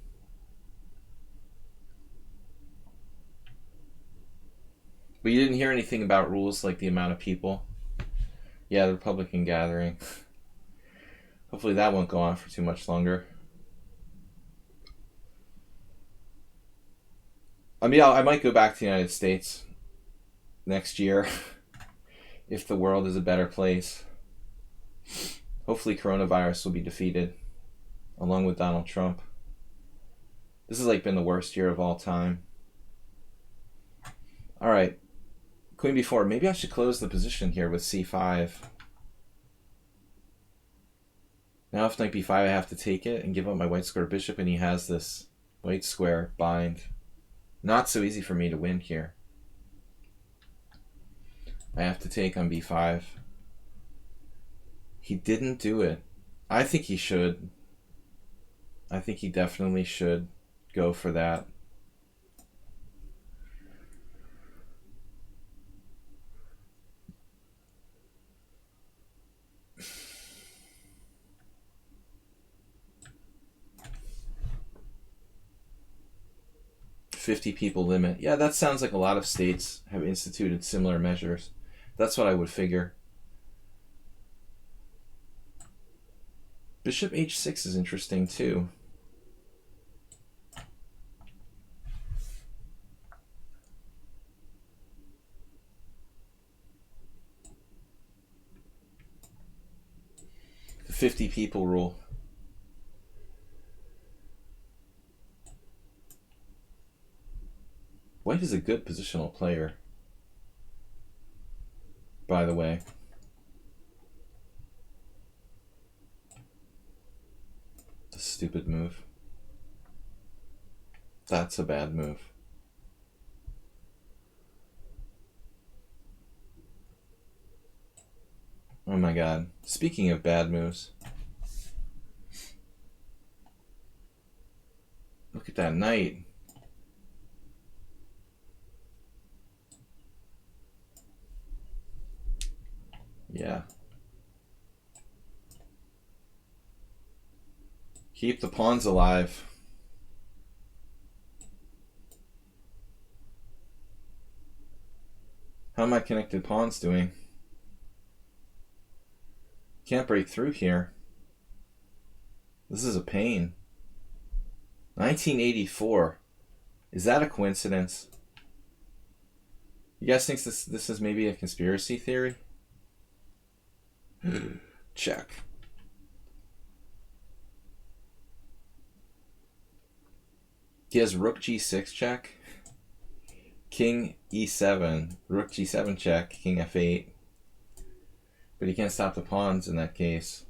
But you didn't hear anything about rules like the amount of people? Yeah, the Republican gathering. Hopefully that won't go on for too much longer. I mean, I might go back to the United States next year if the world is a better place. Hopefully coronavirus will be defeated along with Donald Trump. This has like been the worst year of all time. All right. Queen b4. Maybe I should close the position here with c5. Now if knight b5, I have to take it and give up my white square bishop, and he has this white square bind. Not so easy for me to win here. I have to take on b5. He didn't do it. I think he should. I think he definitely should go for that. $50 people limit. Yeah, that sounds like a lot of states have instituted similar measures. That's what I would figure. Bishop h6 is interesting too. The 50 people rule. White is a good positional player, by the way. It's a stupid move. That's a bad move. Oh my god. Speaking of bad moves. Look at that knight. Yeah. Keep the pawns alive. How are my connected pawns doing? Can't break through here. This is a pain. 1984. Is that a coincidence? You guys think this is maybe a conspiracy theory? Check. He has rook g6 check, king e7, rook g7 check, king f8. But he can't stop the pawns in that case.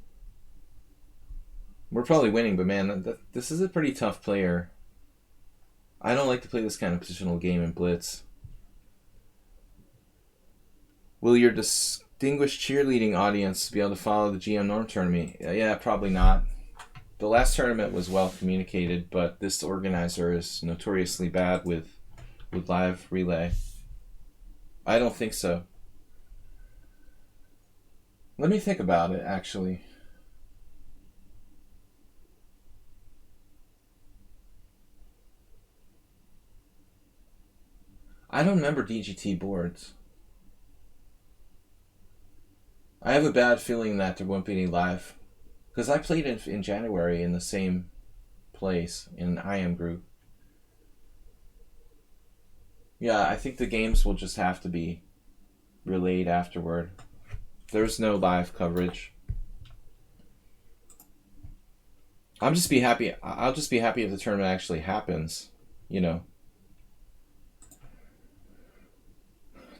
We're probably winning, but man, this is a pretty tough player. I don't like to play this kind of positional game in Blitz. Will your distinguished cheerleading audience be able to follow the GM Norm tournament? Yeah, probably not. The last tournament was well communicated, but this organizer is notoriously bad with live relay. I don't think so. Let me think about it, actually. I don't remember DGT boards. I have a bad feeling that there won't be any live. Because I played in January in the same place, in an IM group. Yeah, I think the games will just have to be relayed afterward. There's no live coverage. I'll just be happy if the tournament actually happens, you know.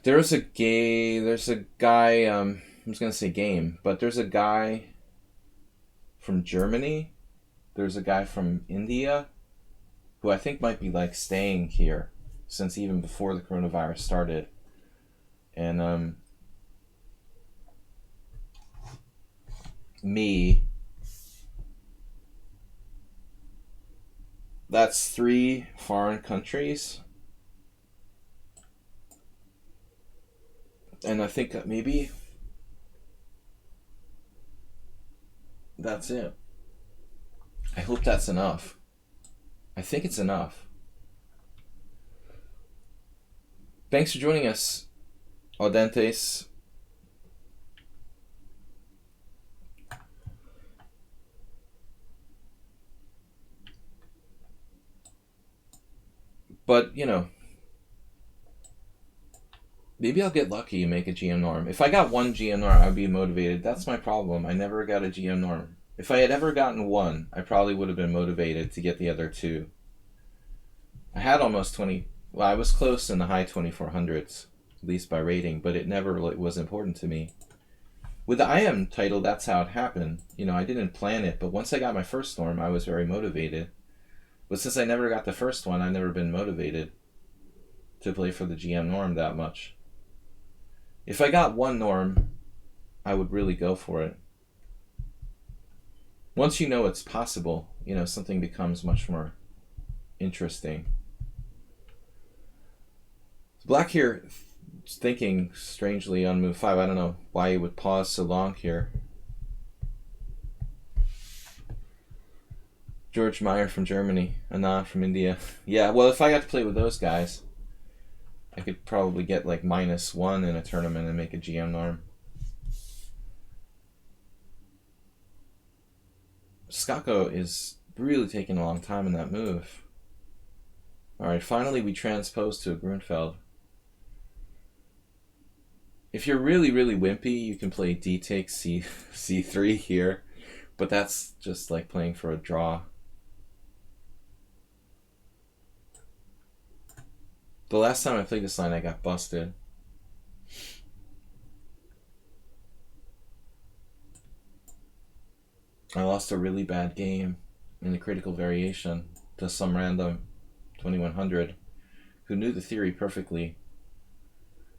There's a guy, I was going to say game, but there's a guy from Germany. There's a guy from India who I think might be like staying here since even before the coronavirus started. And me, that's 3 foreign countries. And I think that maybe that's it. I hope that's enough. I think it's enough. Thanks for joining us, Audentes. But, you know, maybe I'll get lucky and make a GM norm. If I got 1 GM norm, I'd be motivated. That's my problem. I never got a GM norm. If I had ever gotten 1, I probably would have been motivated to get the other 2. I had almost 20. Well, I was close in the high 2400s, at least by rating, but it never was important to me. With the IM title, that's how it happened. You know, I didn't plan it, but once I got my first norm, I was very motivated. But since I never got the first one, I've never been motivated to play for the GM norm that much. If I got 1 norm, I would really go for it. Once you know it's possible, you know, something becomes much more interesting. Black here thinking strangely on move 5. I don't know why he would pause so long here. George Meyer from Germany, Anand from India. Yeah, well, if I got to play with those guys, I could probably get like -1 in a tournament and make a GM norm. Skako is really taking a long time in that move. Alright, finally we transpose to a Grunfeld. If you're really, really wimpy, you can play D takes C3 here, but that's just like playing for a draw. The last time I played this line, I got busted. I lost a really bad game in a critical variation to some random 2100 who knew the theory perfectly.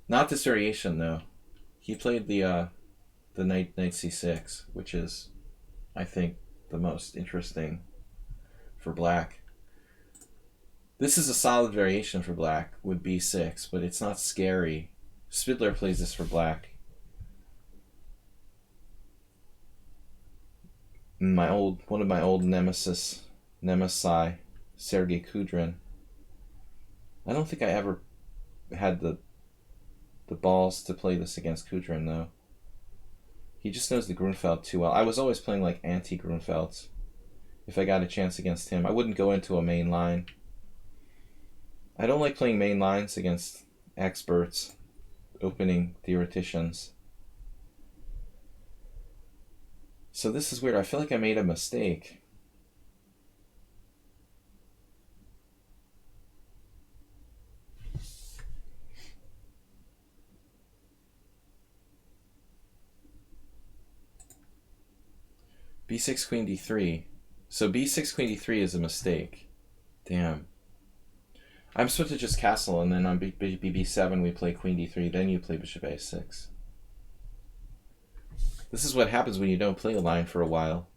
Not this variation though. He played the knight c6, which is, I think, the most interesting for black. This is a solid variation for black with b6, but it's not scary. Spidler plays this for black. One of my old nemesi, Sergei Kudrin. I don't think I ever had the balls to play this against Kudrin though. He just knows the Grunfeld too well. I was always playing like anti-Grunfelds. If I got a chance against him, I wouldn't go into a main line. I don't like playing main lines against experts, opening theoreticians. So this is weird. I feel like I made a mistake. b6 queen d3. So b6 queen d3 is a mistake. Damn. I'm supposed to just castle, and then on b7 we play queen d3, then you play bishop a6. This is what happens when you don't play a line for a while.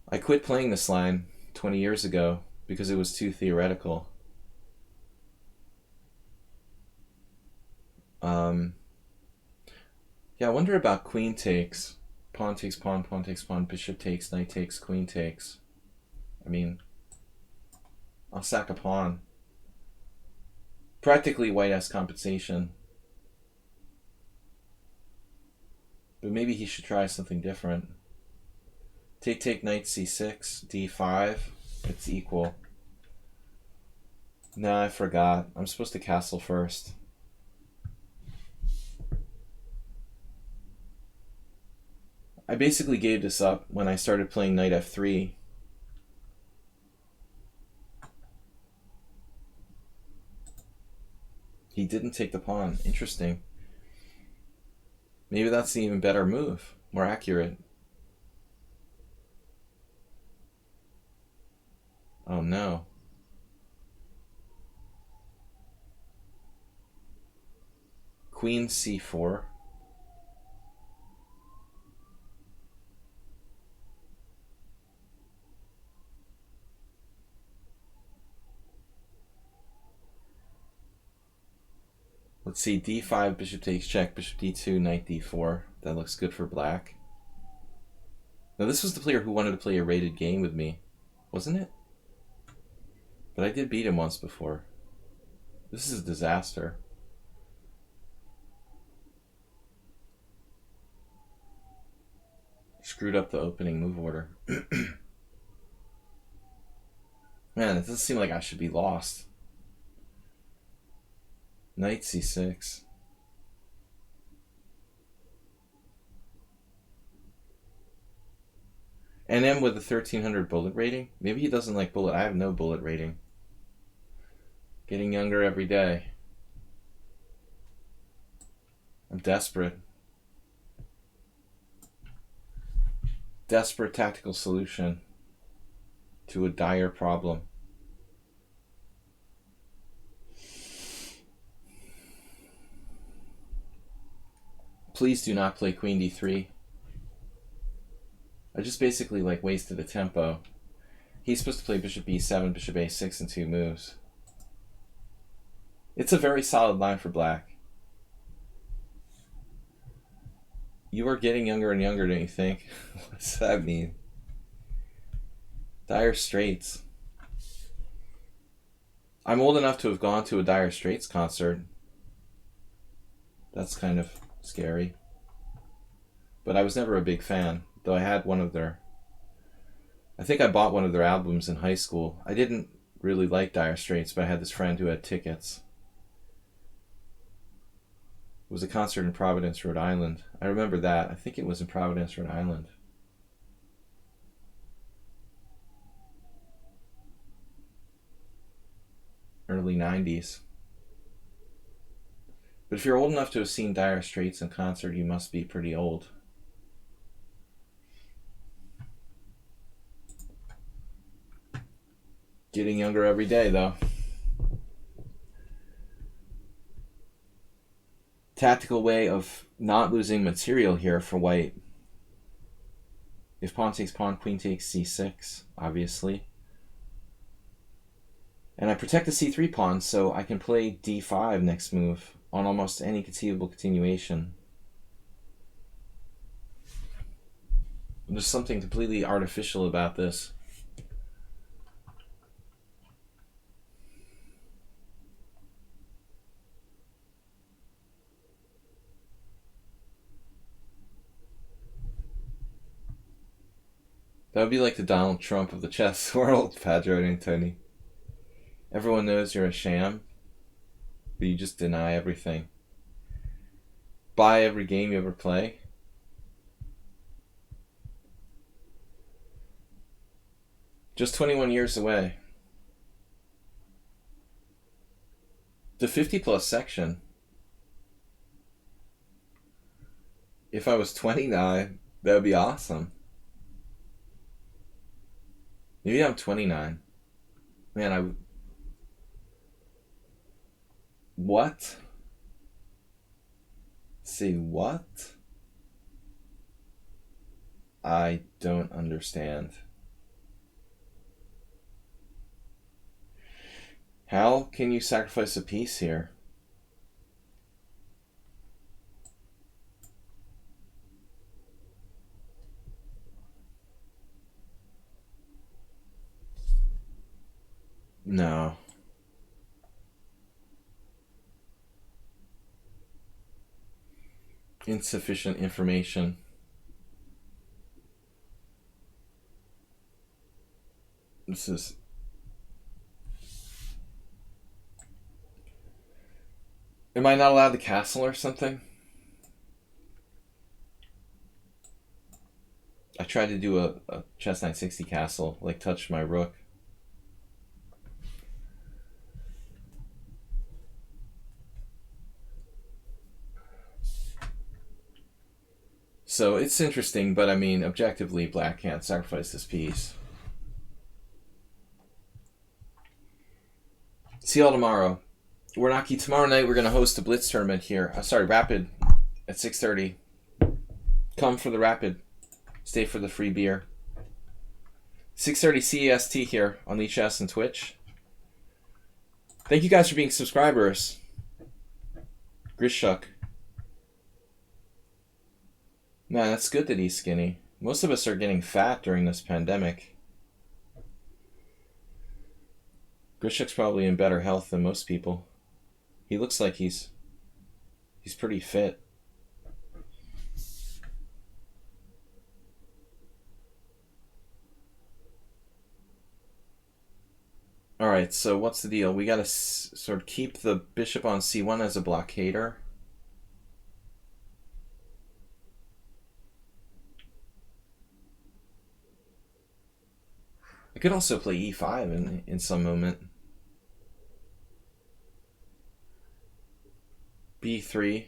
I quit playing this line 20 years ago because it was too theoretical. Yeah, I wonder about queen takes. Pawn takes pawn, pawn takes pawn, bishop takes, knight takes, queen takes. I mean, I'll sack a pawn. Practically white has compensation. But maybe he should try something different. Take, knight c6, d5. It's equal. Nah, I forgot. I'm supposed to castle first. I basically gave this up when I started playing knight f3. He didn't take the pawn. Interesting. Maybe that's the even better move. More accurate. Oh no. Queen c4. Let's see, d5, bishop takes check, bishop d2, knight d4. That looks good for black. Now this was the player who wanted to play a rated game with me, wasn't it? But I did beat him once before. This is a disaster. Screwed up the opening move order. Man, it doesn't seem like I should be lost. Knight c6. NM with a 1300 bullet rating? Maybe he doesn't like bullet. I have no bullet rating. Getting younger every day. I'm desperate. Desperate tactical solution to a dire problem. Please do not play queen d3. I just basically like wasted a tempo. He's supposed to play bishop b7, bishop a6 in 2 moves. It's a very solid line for black. You are getting younger and younger, don't you think? What's that mean? Dire Straits. I'm old enough to have gone to a Dire Straits concert. That's kind of scary. But I was never a big fan, though I had one of their... I think I bought one of their albums in high school. I didn't really like Dire Straits, but I had this friend who had tickets. It was a concert in Providence, Rhode Island. I remember that. I think it was in Providence, Rhode Island. Early 90s. But if you're old enough to have seen Dire Straits in concert, you must be pretty old. Getting younger every day, though. Tactical way of not losing material here for white. If pawn takes pawn, queen takes c6, obviously. And I protect the c3 pawn, so I can play d5 next move on almost any conceivable continuation. There's something completely artificial about this. That would be like the Donald Trump of the chess world, Pedro Antoni. Everyone knows you're a sham, but you just deny everything. Buy every game you ever play. Just 21 years away. The 50+ section. If I was 29, that would be awesome. Maybe I'm 29. Man, I would... What? Say what? I don't understand. How can you sacrifice a piece here? No. insufficient information. This is... Am I not allowed to castle or something? I tried to do a chess knight 60 castle, like touch my rook. So it's interesting, but I mean, objectively, black can't sacrifice this piece. See y'all tomorrow. Warnaki, tomorrow night we're going to host a Blitz tournament here. Sorry, Rapid at 6:30. Come for the Rapid. Stay for the free beer. 6:30 CEST here on Lichess and Twitch. Thank you guys for being subscribers. Grishuk. Man, that's good that he's skinny. Most of us are getting fat during this pandemic. Grishuk's probably in better health than most people. He looks like he's pretty fit. Alright, so what's the deal? We gotta sort of keep the bishop on c1 as a blockader. I could also play e5 in some moment. b3.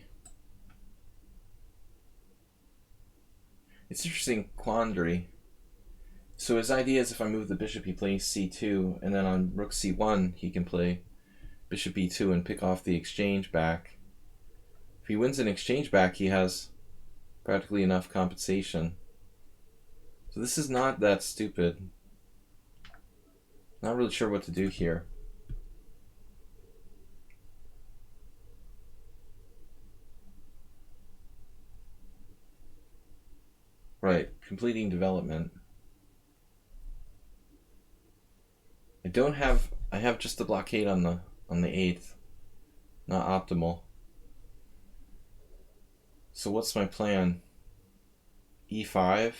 It's an interesting quandary. So his idea is if I move the bishop, he plays c2, and then on rook c1, he can play bishop b2 and pick off the exchange back. If he wins an exchange back, he has practically enough compensation. So this is not that stupid. Not really sure what to do here. Right, completing development. I have just the blockade on the 8th. Not optimal. So what's my plan? e5.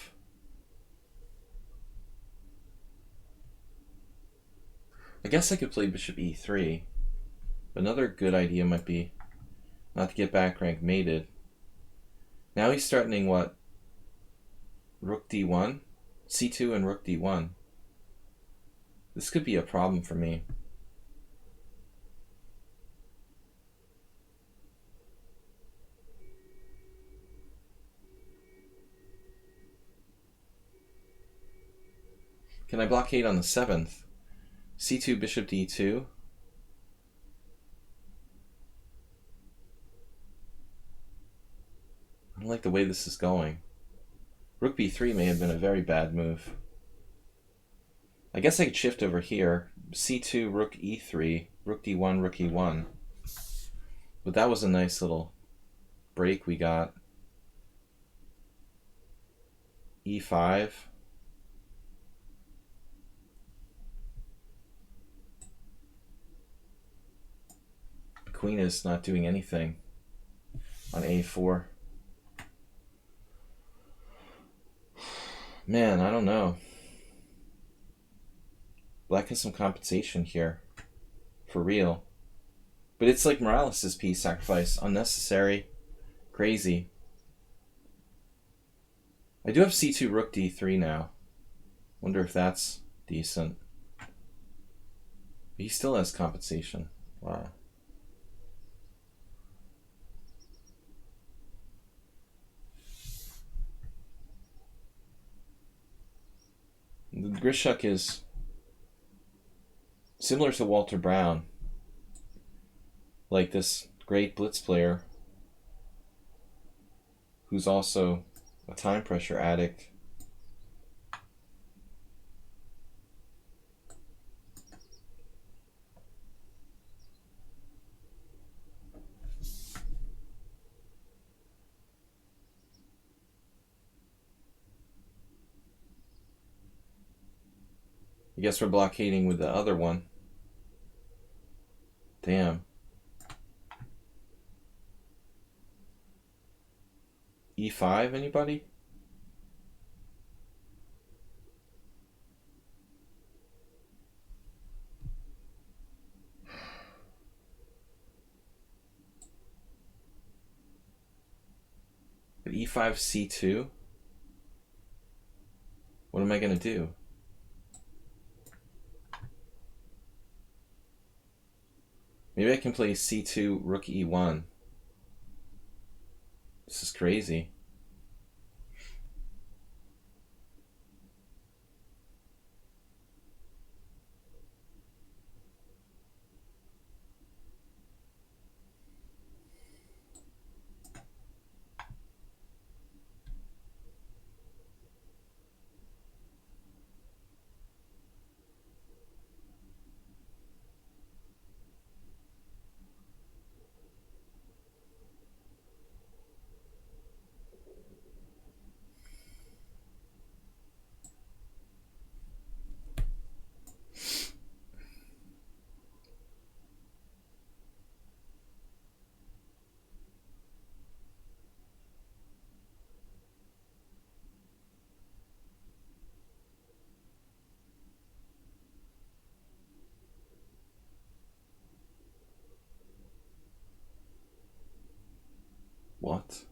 I guess I could play bishop e3. But another good idea might be not to get back rank mated. Now he's threatening what? Rook d1? c2 and rook d1. This could be a problem for me. Can I blockade on the 7th? c2 bishop d2. I don't like the way this is going. Rook b3 may have been a very bad move. I guess I could shift over here. c2, rook e3, rook d1, rook e1. But that was a nice little break we got. e5. The queen is not doing anything on a4. Man, I don't know. Black has some compensation here. For real. But it's like Morales' piece sacrifice. Unnecessary. Crazy. I do have c2 rook d3 now. Wonder if that's decent. He still has compensation. Wow. The Grishuk is similar to Walter Brown, like this great Blitz player who's also a time pressure addict. I guess we're blockading with the other one. Damn. E5, anybody? But E5, C2? What am I going to do? Maybe I can play C2, Rook E1. This is crazy. What?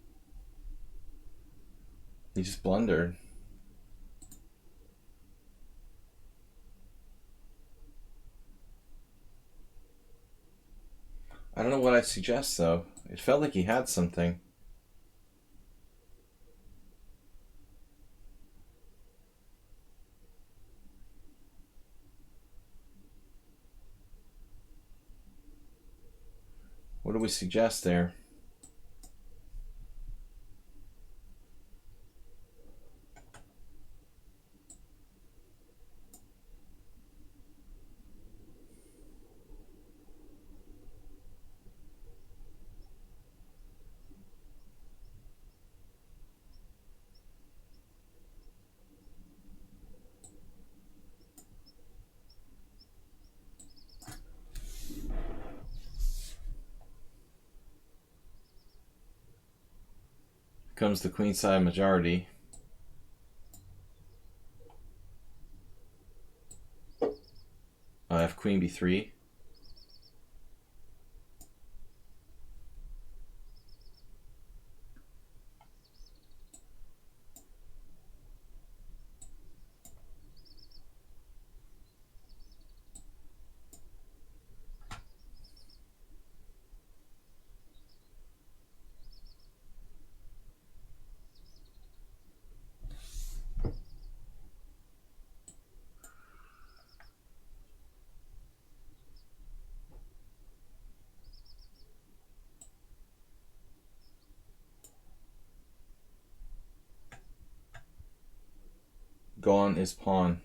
He just blundered. I don't know what I'd suggest, though. It felt like he had something. What do we suggest there? Comes the queenside majority. I have queen b3. Gone is pawn.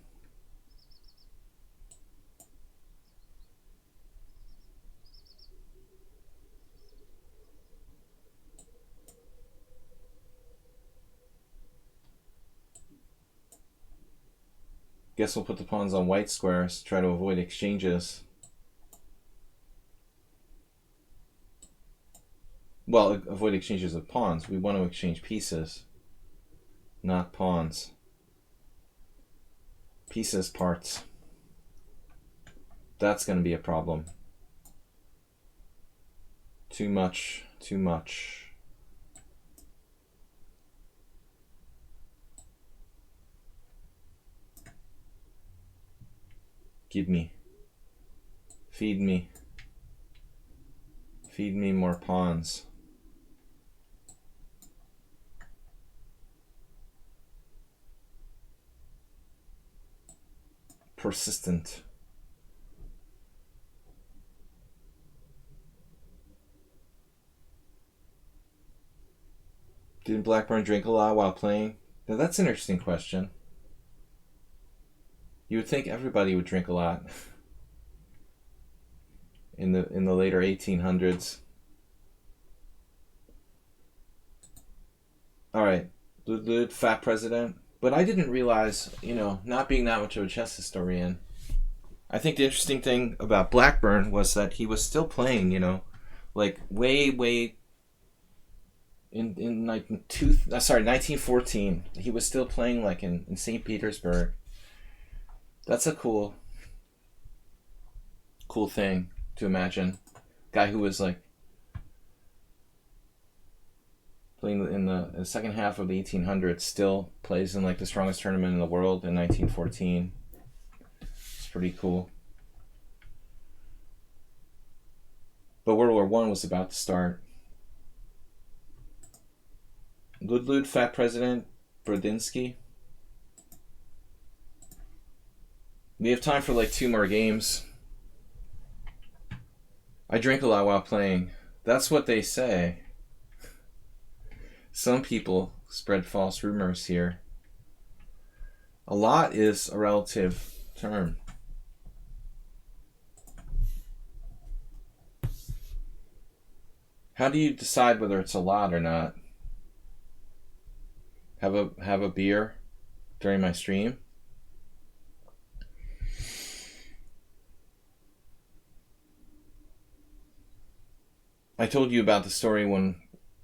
Guess we'll put the pawns on white squares, try to avoid exchanges. Well, avoid exchanges of pawns. We want to exchange pieces, not pawns. Pieces, parts. That's going to be a problem. Too much, too much. Give me. Feed me. Feed me more pawns. Persistent. Didn't Blackburn drink a lot while playing? Now that's an interesting question. You would think everybody would drink a lot in the later 1800s. All right, Blue fat president. But I didn't realize, not being that much of a chess historian, I think the interesting thing about Blackburn was that he was still playing, like way in like 1914. He was still playing like in St. Petersburg. That's a cool thing to imagine. Guy who was like playing in the second half of the 1800s still plays in like the strongest tournament in the world in 1914. It's pretty cool. But World War I was about to start. Ludlud, Fat President, Brodinsky. We have time for like 2 more games. I drink a lot while playing. That's what they say. Some people spread false rumors here. A lot is a relative term. How do you decide whether it's a lot or not? Have a beer during my stream? I told you about the story when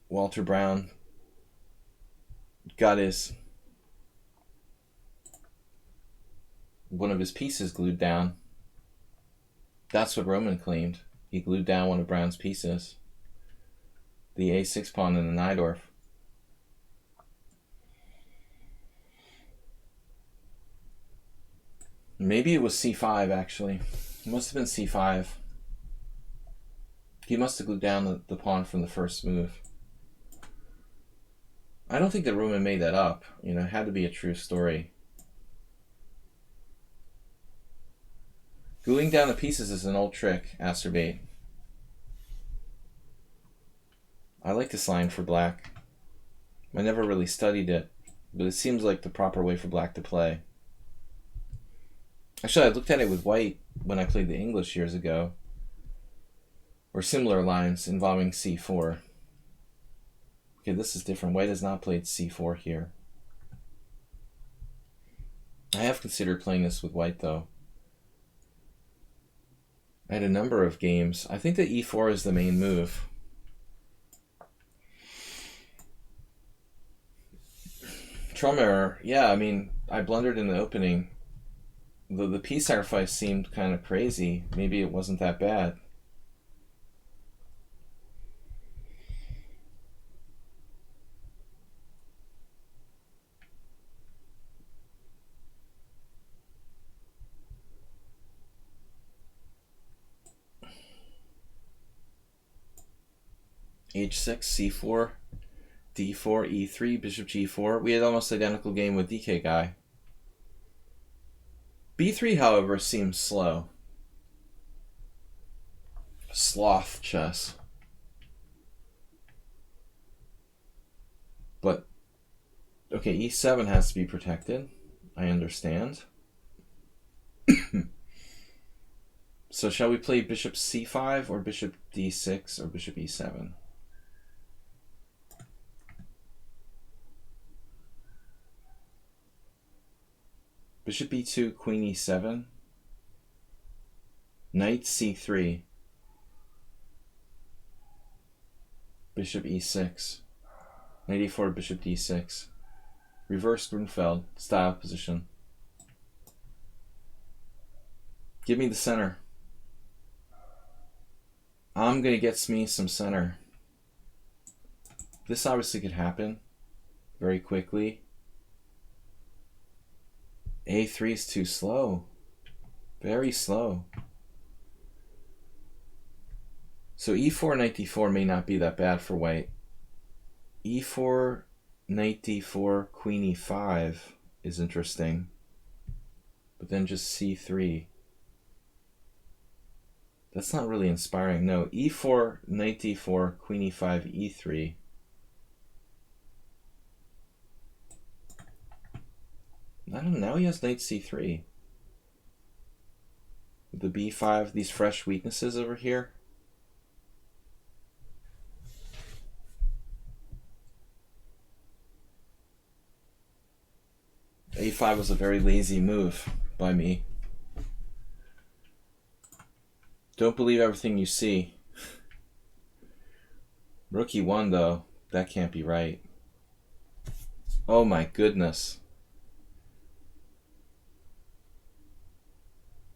Walter Brown got one of his pieces glued down. That's what Roman claimed. He glued down one of Brown's pieces. The a6 pawn in the Najdorf. Maybe it was c5 actually. It must have been c5. He must have glued down the pawn from the first move. I don't think that Roman made that up. You know, it had to be a true story. Gluing down the pieces is an old trick, Acerbate. I like this line for black. I never really studied it, but it seems like the proper way for black to play. Actually, I looked at it with white when I played the English years ago, or similar lines involving c4. Okay, this is different. White has not played c4 here. I have considered playing this with white, though. I had a number of games. I think that e4 is the main move. Tromer, yeah, I mean, I blundered in the opening. The piece sacrifice seemed kind of crazy. Maybe it wasn't that bad. H6, C4, D4, E3, Bishop G4. We had almost identical game with DK Guy. B3, however, seems slow. Sloth chess. But, okay, E7 has to be protected. I understand. So shall we play Bishop C5 or Bishop D6 or Bishop E7? Bishop E2, Queen E7. Knight C3. Bishop E6. Knight E4, Bishop D6. Reverse Grunfeld style position. Give me the center. I'm going to get me some center. This obviously could happen very quickly. A3 is too slow. Very slow. So E4, Knight D4 may not be that bad for white. E4, Knight D4, Queen E5 is interesting. But then just C3. That's not really inspiring. No, E4, Knight D4, Queen E5, E3. I don't know, he has Knight C3. The B5, these fresh weaknesses over here. A5 was a very lazy move by me. Don't believe everything you see. Rook E1 though. That can't be right. Oh my goodness.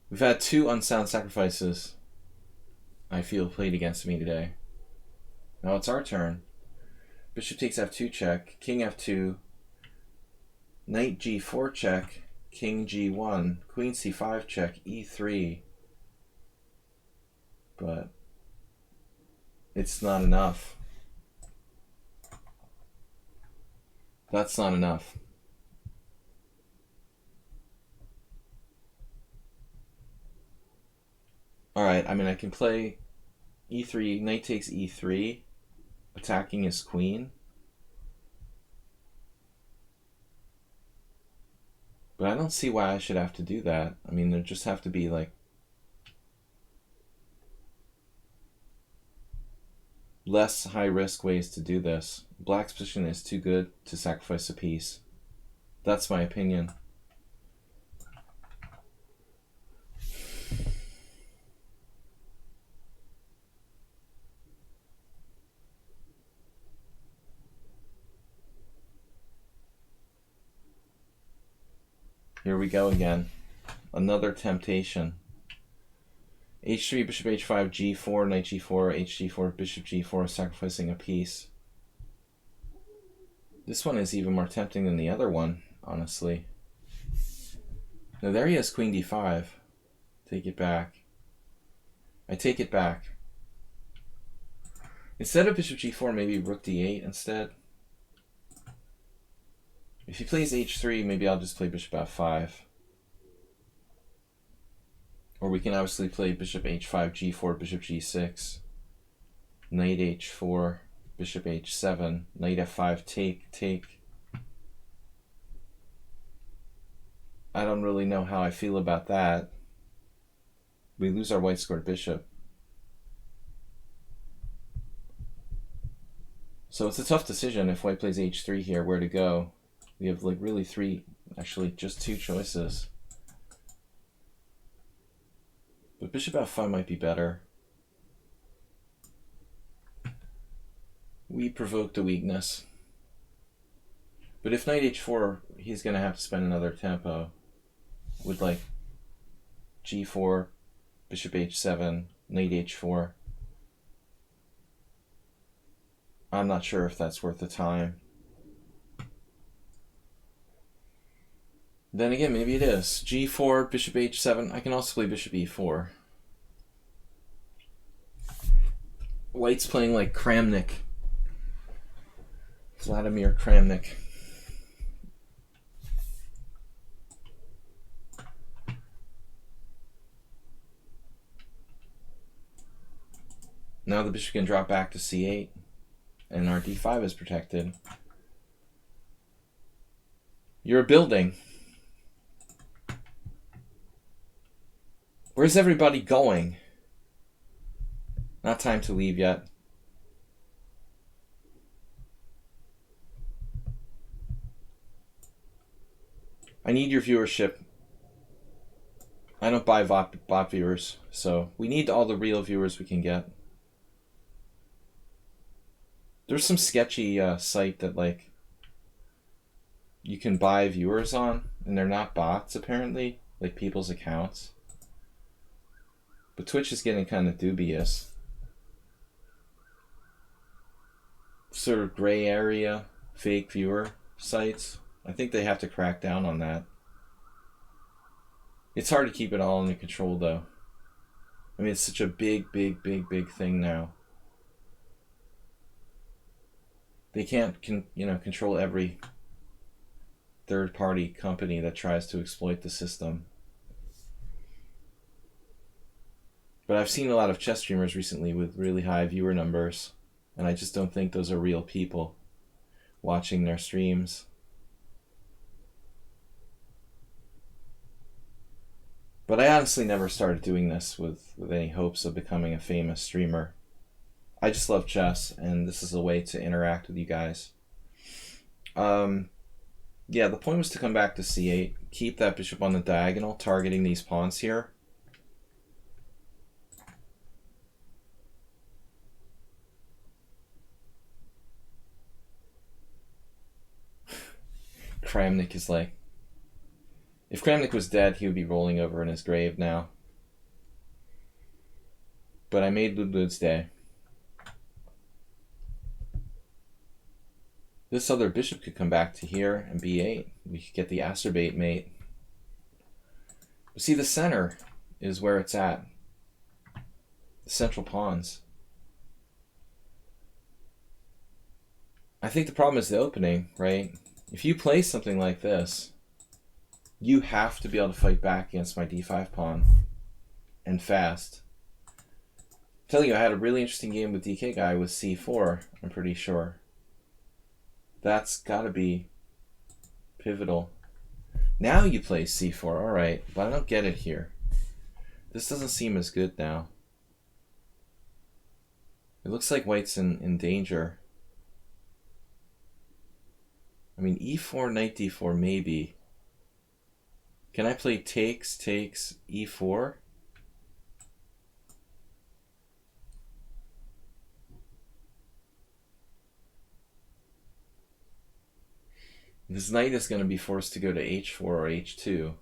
We've had 2 unsound sacrifices, I feel, played against me today. Now it's our turn. Bishop takes f2 check, king f2, knight g4 check, king g1, queen c5 check, e3. But it's not enough. That's not enough. Alright, I mean, I can play e3, knight takes e3, attacking his queen. But I don't see why I should have to do that. I mean, there just have to be, like, less high-risk ways to do this. Black's position is too good to sacrifice a piece. That's my opinion. Here we go again. Another temptation. h3, bishop h5, g4, knight g4, hg4, bishop g4, sacrificing a piece. This one is even more tempting than the other one, honestly. Now there he has queen d5. Take it back. I take it back. Instead of bishop g4, maybe rook d8 instead. If he plays h3, maybe I'll just play bishop f5. Or we can obviously play bishop h5, g4, bishop g6, knight h4, bishop h7, knight f5, take. I don't really know how I feel about that. We lose our white-squared bishop. So it's a tough decision if white plays h3 here, where to go. We have like really 3, actually just 2 choices. But bishop f5 might be better. We provoked a weakness. But if knight h4, he's going to have to spend another tempo with like g4, bishop h7, knight h4. I'm not sure if that's worth the time. Then again, maybe it is. g4, bishop h7. I can also play bishop e4. White's playing like Kramnik. Vladimir Kramnik. Now the bishop can drop back to c8, and our d5 is protected. You're building. Where's everybody going? Not time to leave yet. I need your viewership. I don't buy bot viewers, so we need all the real viewers we can get. There's some sketchy site that like you can buy viewers on, and they're not bots apparently, like people's accounts. But Twitch is getting kind of dubious. Sort of gray area, fake viewer sites. I think they have to crack down on that. It's hard to keep it all under control though. I mean, it's such a big thing now. They can't control every third-party company that tries to exploit the system. But I've seen a lot of chess streamers recently with really high viewer numbers, and I just don't think those are real people watching their streams. But I honestly never started doing this with any hopes of becoming a famous streamer. I just love chess, and this is a way to interact with you guys. Yeah, the point was to come back to c8, keep that bishop on the diagonal, targeting these pawns here. Kramnik is like... If Kramnik was dead, he would be rolling over in his grave now. But I made Ludwig's day. This other bishop could come back to here and b8. We could get the acerbate mate. But see, the center is where it's at. The central pawns. I think the problem is the opening, right? If you play something like this, you have to be able to fight back against my d5 pawn. And fast. I'm telling you, I had a really interesting game with DK guy with c4, I'm pretty sure. That's got to be pivotal. Now you play c4, alright, but I don't get it here. This doesn't seem as good now. It looks like white's in danger. I mean, e4, knight d4, maybe. Can I play takes, e4? This knight is going to be forced to go to h4 or h2.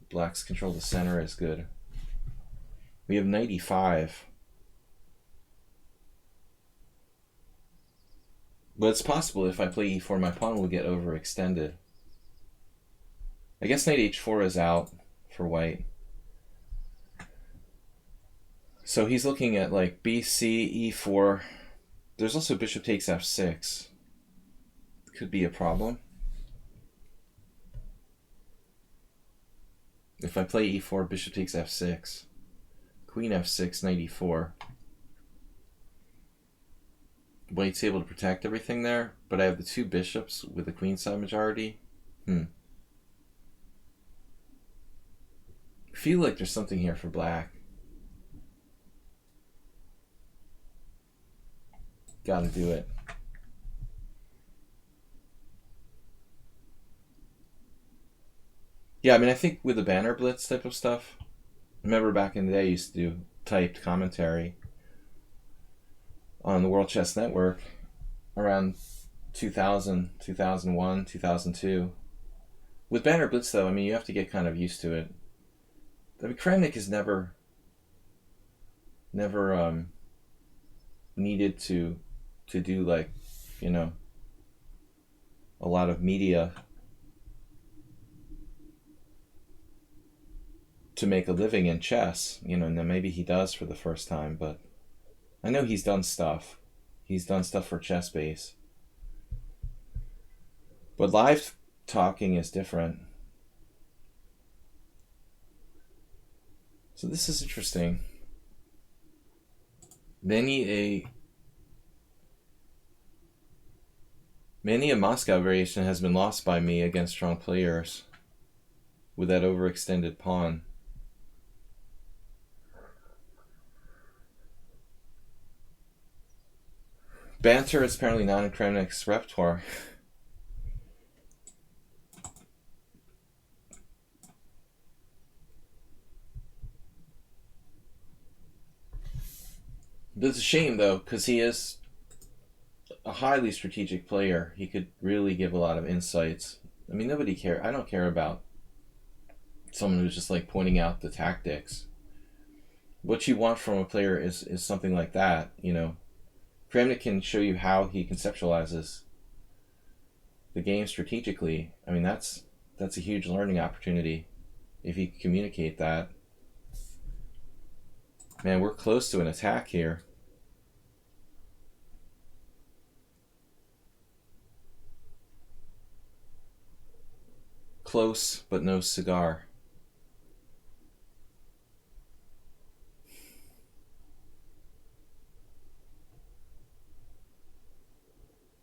Black's control the center is good. We have knight e5. But it's possible if I play e4, my pawn will get overextended. I guess knight h4 is out for white. So he's looking at like bc, e4. There's also bishop takes f6. Could be a problem. If I play e4, bishop takes f6. Queen f6, knight e4. White's able to protect everything there, but I have the two bishops with the queenside majority. I feel like there's something here for black. Gotta do it. Yeah, I mean, I think with the banner blitz type of stuff, I remember back in the day I used to do typed commentary on the World Chess Network around 2000, 2001, 2002. With banner blitz, though, I mean, you have to get kind of used to it. I mean, Kramnik is never needed to do, like, you know, a lot of media to make a living in chess, you know, and then maybe he does for the first time, but I know he's done stuff. He's done stuff for ChessBase. But live talking is different. So this is interesting. Many a Moscow variation has been lost by me against strong players with that overextended pawn. Banter is apparently not in Kramnik's repertoire. But it's a shame, though, because he is a highly strategic player. He could really give a lot of insights. I mean, nobody cares. I don't care about someone who's just like pointing out the tactics. What you want from a player is something like that, you know. Kramnik can show you how he conceptualizes the game strategically. I mean, that's a huge learning opportunity if you can communicate that. Man, we're close to an attack here. Close, but no cigar.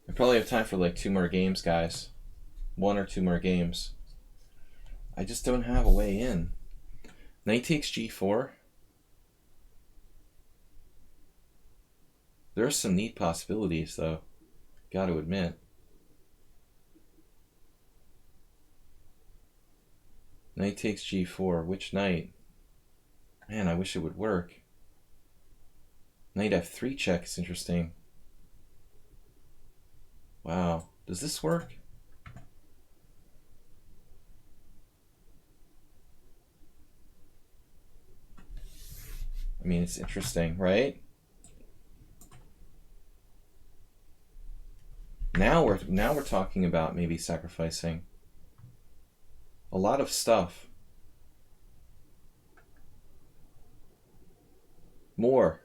I probably have time for like 2 more games, guys. 1 or 2 more games. I just don't have a way in. Knight takes g4. There are some neat possibilities, though. Got to admit. Knight takes g4. Which knight? Man, I wish it would work. Knight f3 check is interesting. Wow. Does this work? I mean, it's interesting, right? Now we're talking about maybe sacrificing a lot of stuff. More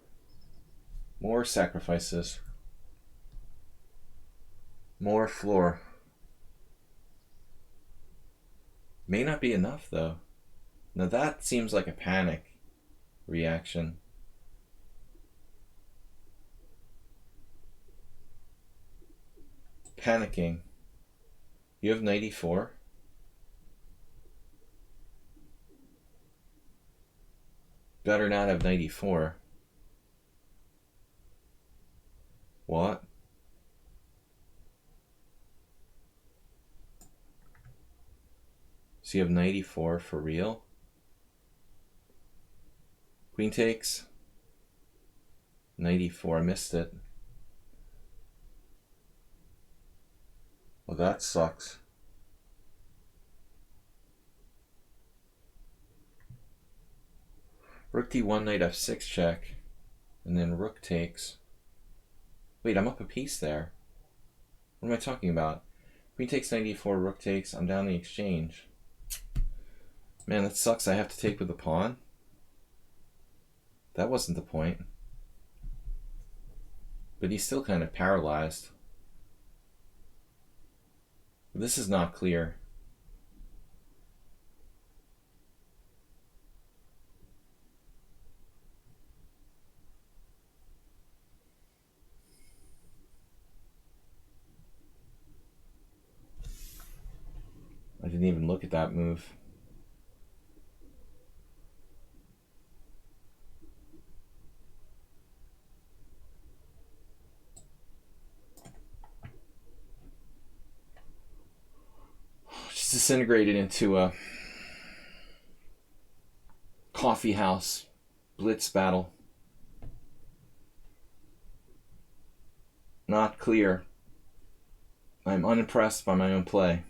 sacrifices. More floor. May not be enough though. Now that seems like a panic reaction. Panicking. You have 94. Better not have 94. What? So you have 94 for real? Queen takes. 94, I missed it. Well, that sucks. Rook d1, knight f6 check. And then rook takes. Wait, I'm up a piece there. What am I talking about? Queen takes 94, rook takes. I'm down the exchange. Man, that sucks. I have to take with the pawn. That wasn't the point. But he's still kind of paralyzed. This is not clear. I didn't even look at that move. Just disintegrated into a coffee house blitz battle. Not clear. I'm unimpressed by my own play.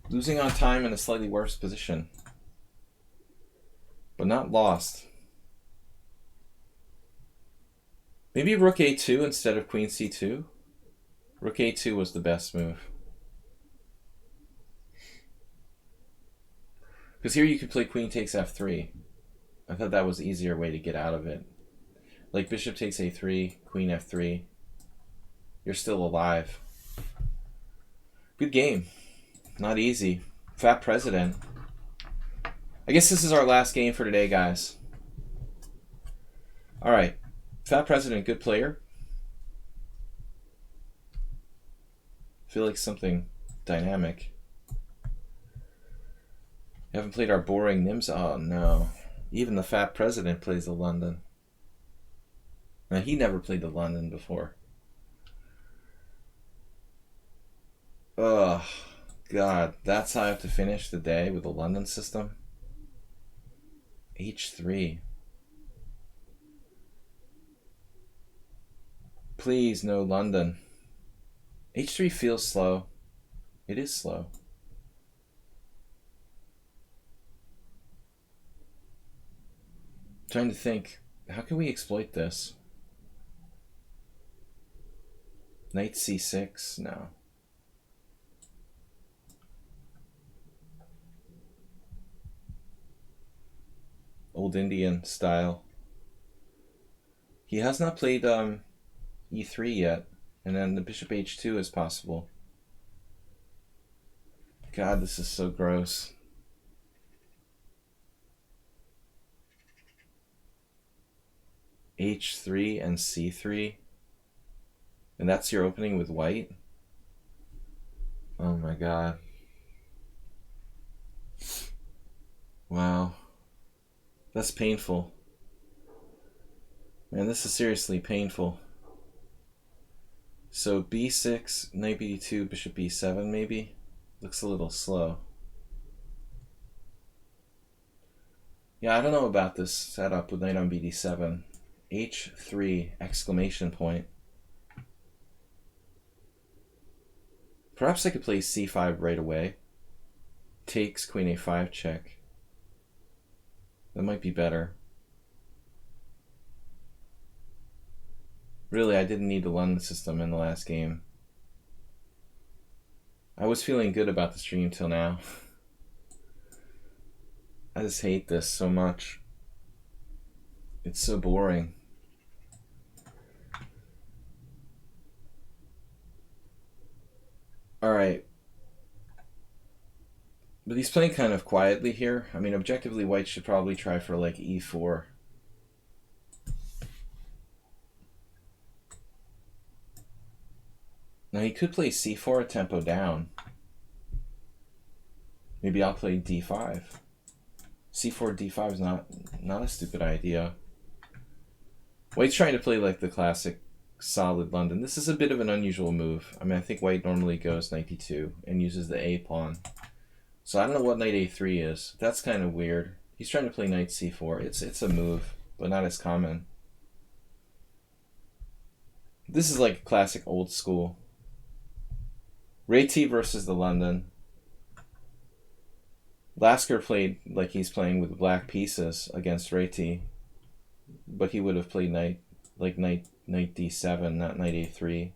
Losing on time in a slightly worse position. But not lost. Maybe rook a2 instead of queen c2. Rook a2 was the best move. Because here you could play queen takes f3. I thought that was an easier way to get out of it. Like bishop takes a3, queen f3. You're still alive. Good game. Not easy. Fat president. I guess this is our last game for today, guys. All right. Fat president, good player. Feel like something dynamic. Haven't played our boring Nims. Oh no. Even the fat president plays the London. Now he never played the London before. Ugh. God, that's how I have to finish the day with the London system. H3. Please, no London. H3 feels slow. It is slow. I'm trying to think, how can we exploit this? Knight c6? No. Old Indian style. He has not played e3 yet, and then the bishop h2 is possible. God, this is so gross. h3 and c3, and that's your opening with white? Oh my god. Wow. That's painful. Man, this is seriously painful. So b6, knight b2, bishop b7 maybe? Looks a little slow. Yeah, I don't know about this setup with knight on bd7. h3, exclamation point. Perhaps I could play c5 right away. Takes queen a5 check. That might be better. Really, I didn't need the London system in the last game. I was feeling good about the stream till now. I just hate this so much. It's so boring. Alright. But he's playing kind of quietly here. I mean, objectively, white should probably try for like e4. Now he could play c4 tempo down. Maybe I'll play d5. c4 d5 is not a stupid idea. White's trying to play like the classic solid London. This is a bit of an unusual move. I mean, I think white normally goes knight d2 and uses the a pawn. So I don't know what knight a3 is. That's kind of weird. He's trying to play knight c4. It's a move, but not as common. This is like classic old school. Ray-T versus the London. Lasker played like he's playing with black pieces against Ray-T, but he would have played knight d7, not knight a3.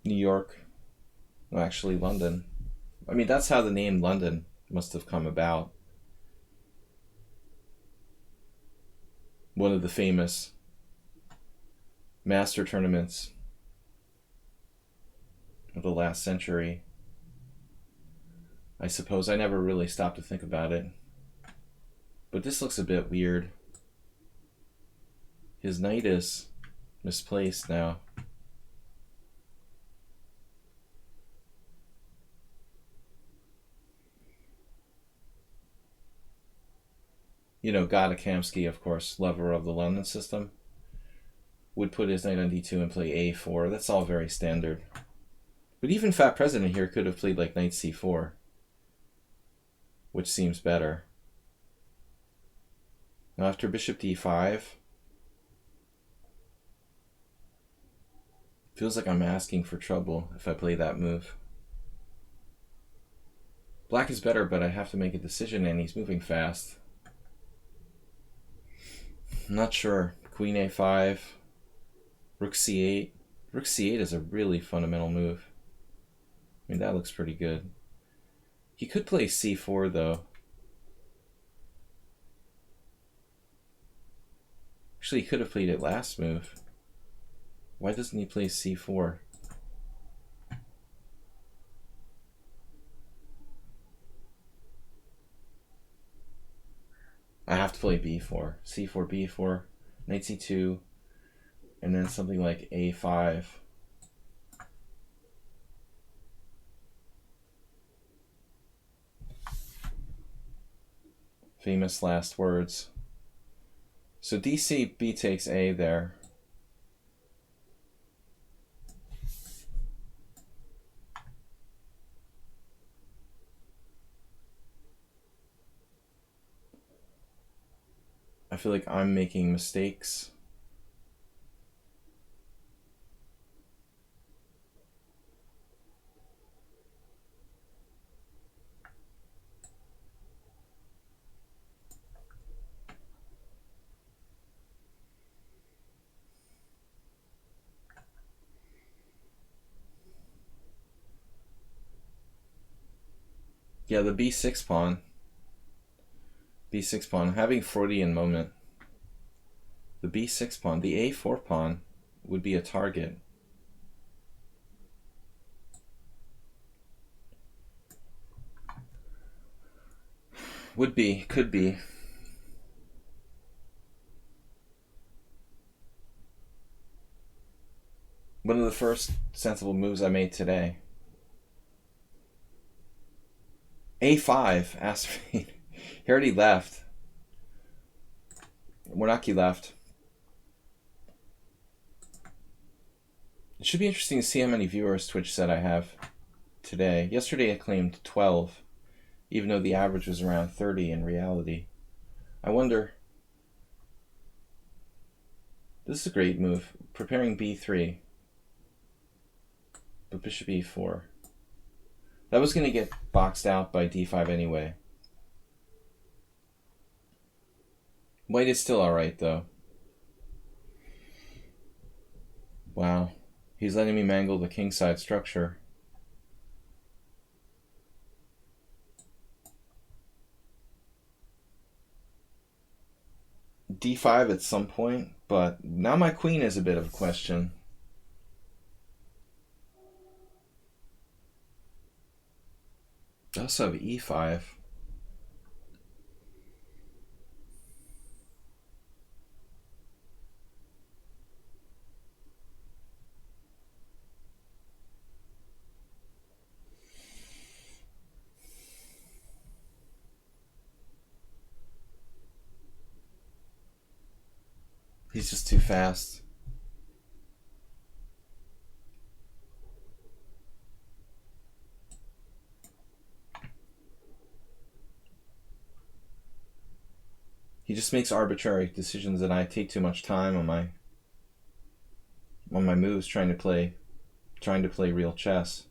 New York. No, actually London. I mean, that's how the name London must have come about. One of the famous master tournaments of the last century. I suppose I never really stopped to think about it. But this looks a bit weird. His knight is misplaced now. You know, Gadakamsky, of course, lover of the London system, would put his knight on d2 and play a4. That's all very standard. But even Fat President here could have played like knight c4, which seems better. Now after bishop d5, feels like I'm asking for trouble if I play that move. Black is better, but I have to make a decision and he's moving fast. I'm not sure. Queen a5, rook c8. Rook c8 is a really fundamental move. I mean, that looks pretty good. He could play c4 though. Actually, he could have played it last move. Why doesn't he play c4? I have to play b4. c4, b4, knight c2, and then something like a5. Famous last words. So DC, b takes a there. I feel like I'm making mistakes. Yeah, the b6 pawn. b6 pawn, having Freudian moment. The b6 pawn, the a4 pawn would be a target. Would be, could be. One of the first sensible moves I made today. a5, Aspirate. He already left. Warnaki left. It should be interesting to see how many viewers Twitch said I have today. Yesterday I claimed 12, even though the average was around 30 in reality. I wonder... This is a great move. Preparing b3. But bishop e4. That was going to get boxed out by d5 anyway. White is still alright, though. Wow. He's letting me mangle the kingside structure. d5 at some point, but now my queen is a bit of a question. I also have e5. He's just too fast. He just makes arbitrary decisions, and I take too much time on my moves trying to play real chess.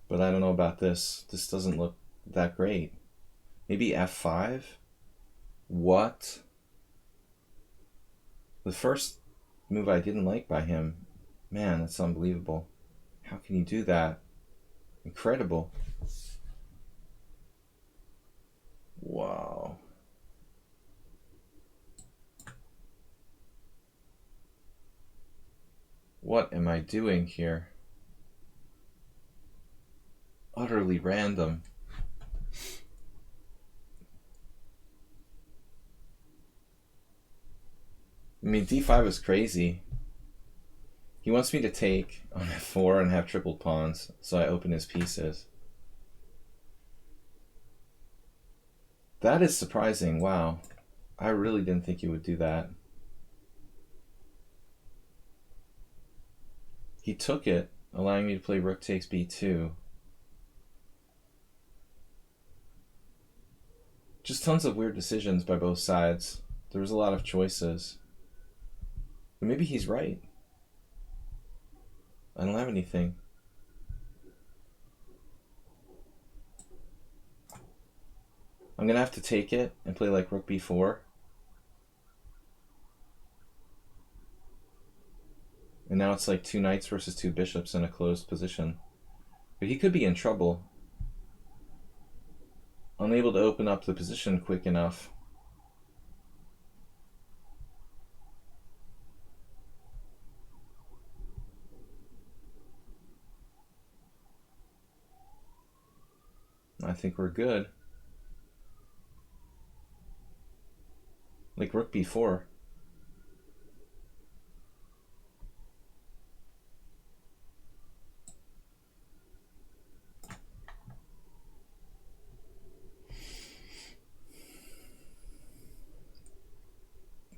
But I don't know about this. This doesn't look that great. Maybe f5? What? The first move I didn't like by him. Man, that's unbelievable. How can you do that? Incredible. Wow. What am I doing here? Utterly random. I mean, d5 is crazy. He wants me to take on f4 and have tripled pawns, so I open his pieces. That is surprising. Wow. I really didn't think he would do that. He took it, allowing me to play rook takes b2. Just tons of weird decisions by both sides. There was a lot of choices. But maybe he's right. I don't have anything. I'm going to have to take it and play like rook b4. And now it's like 2 knights versus 2 bishops in a closed position. But he could be in trouble. Unable to open up the position quick enough. I think we're good. Like rook b4.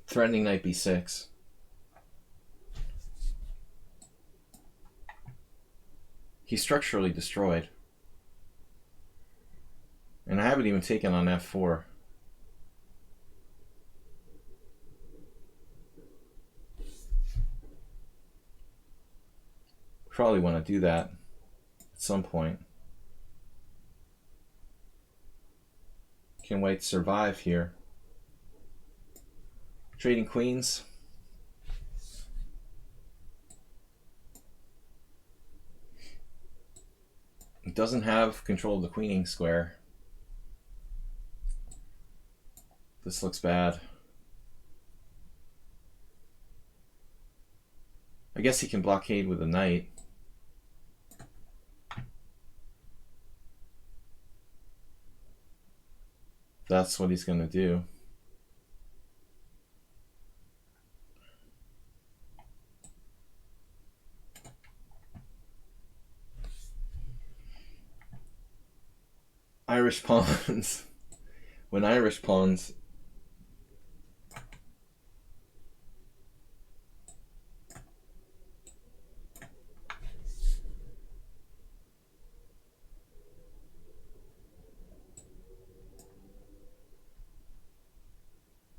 Threatening knight b6. He's structurally destroyed. And I haven't even taken on f4. Probably want to do that at some point. Can white survive here? Trading queens. It doesn't have control of the queening square. This looks bad. I guess he can blockade with a knight. That's what he's going to do. Irish pawns. When Irish pawns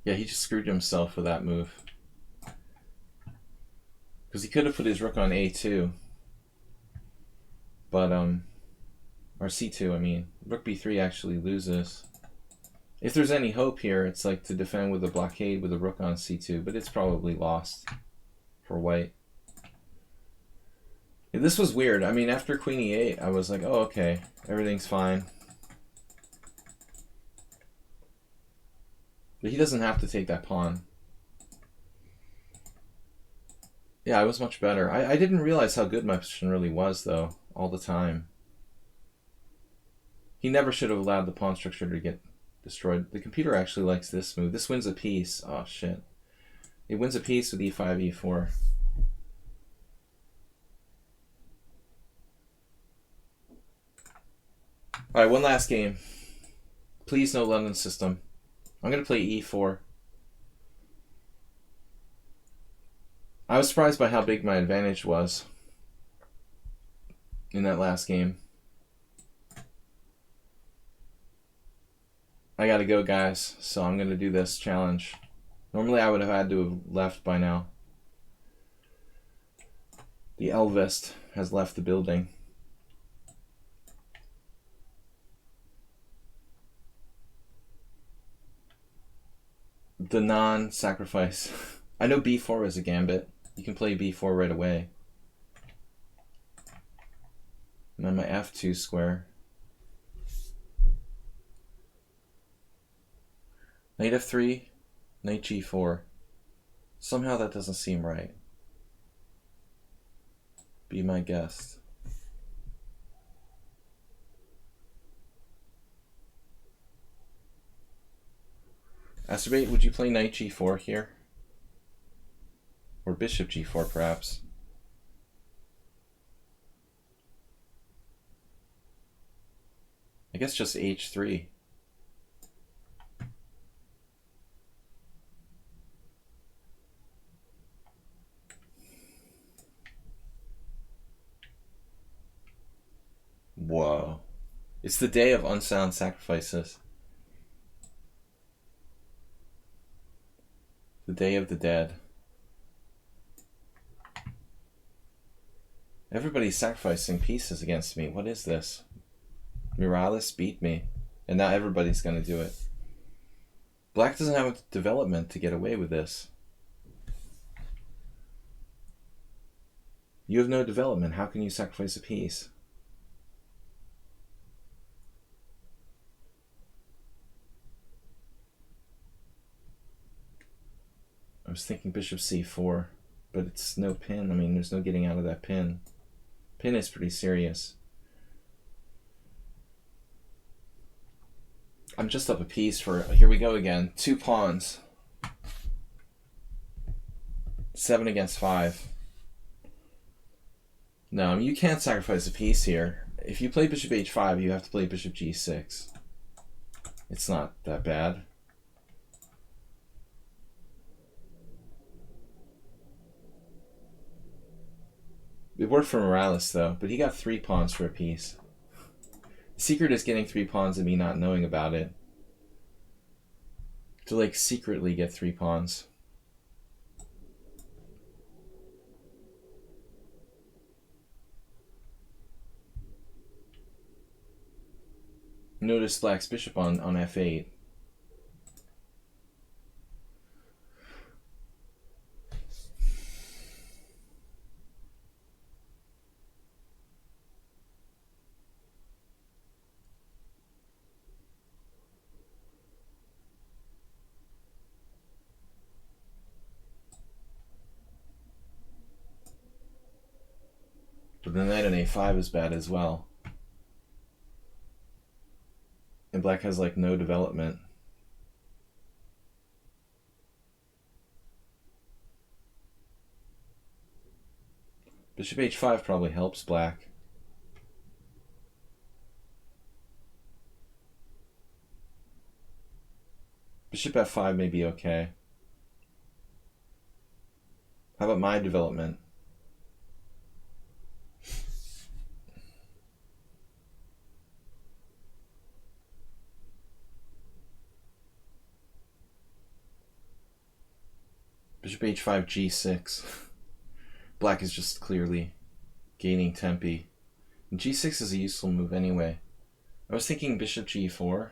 Yeah, he just screwed himself with that move. Because he could have put his rook on a2. But, or c2, I mean. Rook b3 actually loses. If there's any hope here, it's like to defend with a blockade with a rook on c2, but it's probably lost for white. And this was weird. I mean, after queen e8, I was like, oh, okay, everything's fine. But he doesn't have to take that pawn. Yeah, I was much better. I didn't realize how good my position really was, though, all the time. He never should have allowed the pawn structure to get destroyed. The computer actually likes this move. This wins a piece. Oh, shit. It wins a piece with e5, e4. Alright, one last game. Please no London system. I'm going to play e4. I was surprised by how big my advantage was in that last game. I gotta go, guys, so I'm gonna do this challenge. Normally I would have had to have left by now. The Elvist has left the building. The non-sacrifice. I know b4 is a gambit. You can play b4 right away. And then my f2 square. Knight f3, knight g4. Somehow that doesn't seem right. Be my guest. Astrobate, would you play knight g4 here? Or bishop g4 perhaps? I guess just h3. Whoa. It's the day of unsound sacrifices. The Day of the Dead. Everybody's sacrificing pieces against me. What is this? Morales beat me. And now everybody's going to do it. Black doesn't have a development to get away with this. You have no development. How can you sacrifice a piece? I was thinking bishop c4, but it's no pin. I mean, there's no getting out of that pin. Pin is pretty serious. I'm just up a piece for, here we go again, 2 pawns. 7 against 5. No, I mean, you can't sacrifice a piece here. If you play bishop h5, you have to play bishop g6. It's not that bad. It worked for Morales, though, but he got 3 pawns for a piece. The secret is getting 3 pawns and me not knowing about it. To, like, secretly get 3 pawns. Notice Black's bishop on f8. But the knight on a5 is bad as well. And Black has like no development. Bishop h5 probably helps Black. Bishop f5 may be okay. How about my development? Bishop h5, g6. Black is just clearly gaining tempi. And g6 is a useful move anyway. I was thinking bishop g4.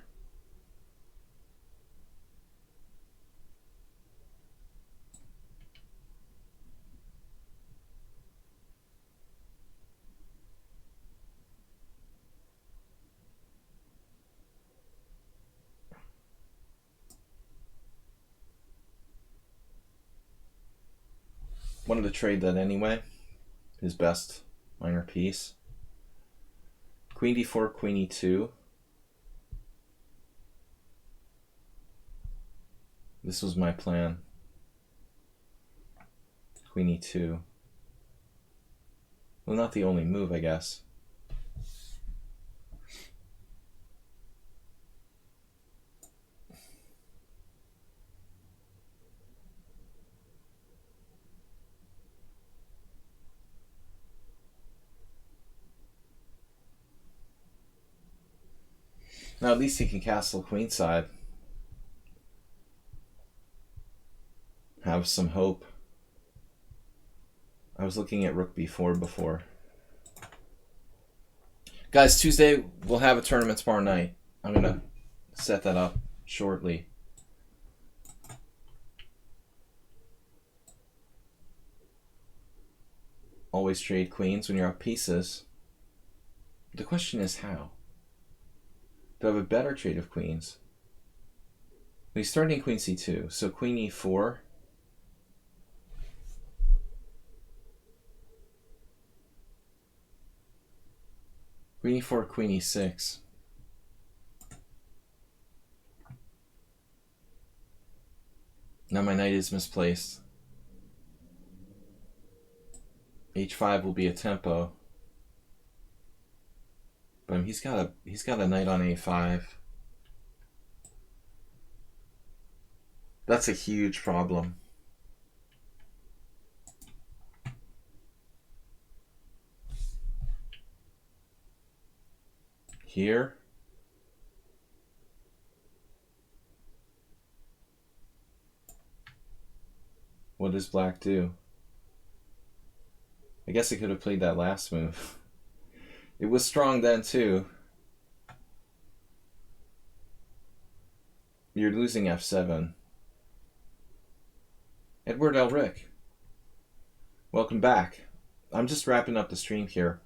Wanted to trade that anyway. His best minor piece. Queen d4, queen e2. This was my plan. Queen e2. Well, not the only move, I guess. Now at least he can castle queenside. Have some hope. I was looking at rook b4 before. Guys, Tuesday we'll have a tournament tomorrow night. I'm going to set that up shortly. Always trade queens when you're up pieces. The question is how? Do I have a better trade of queens? He's starting queen c2, so queen e4. Queen e4, queen e6. Now my knight is misplaced. h5 will be a tempo. But he's got a knight on a5. That's a huge problem. Here. What does black do? I guess he could have played that last move. It was strong then too. You're losing f7. Edward Elric, welcome back. I'm just wrapping up the stream here.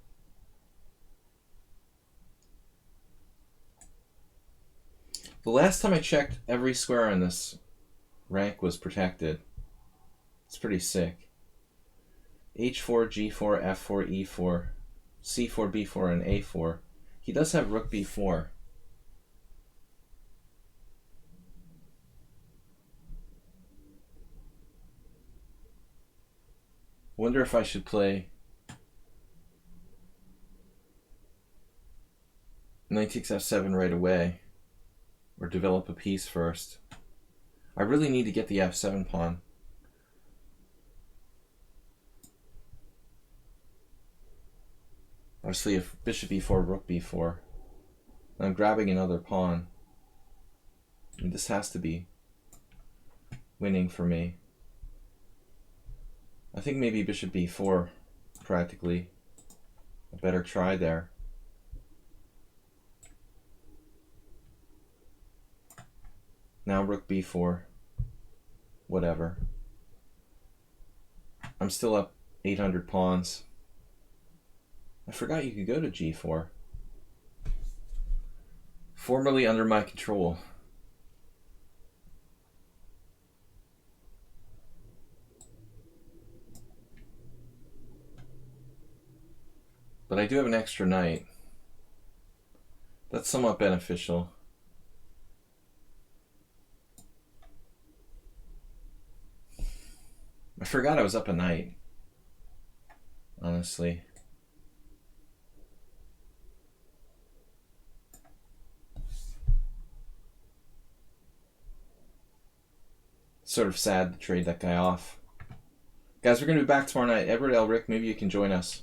The last time I checked, every square on this rank was protected. It's pretty sick. h4, g4, f4, e4, c4, b4, and a4. He does have rook b4. Wonder if I should play knight takes f7 right away, or develop a piece first. I really need to get the f7 pawn. Obviously, if bishop e4, rook b4, I'm grabbing another pawn. And this has to be winning for me. I think maybe bishop b4, practically. A better try there. Now rook b4. Whatever. I'm still up 800 pawns. I forgot you could go to g4. Formerly under my control. But I do have an extra knight. That's somewhat beneficial. I forgot I was up a knight. Honestly. Sort of sad to trade that guy off. Guys, we're going to be back tomorrow night. Edward Elric, maybe you can join us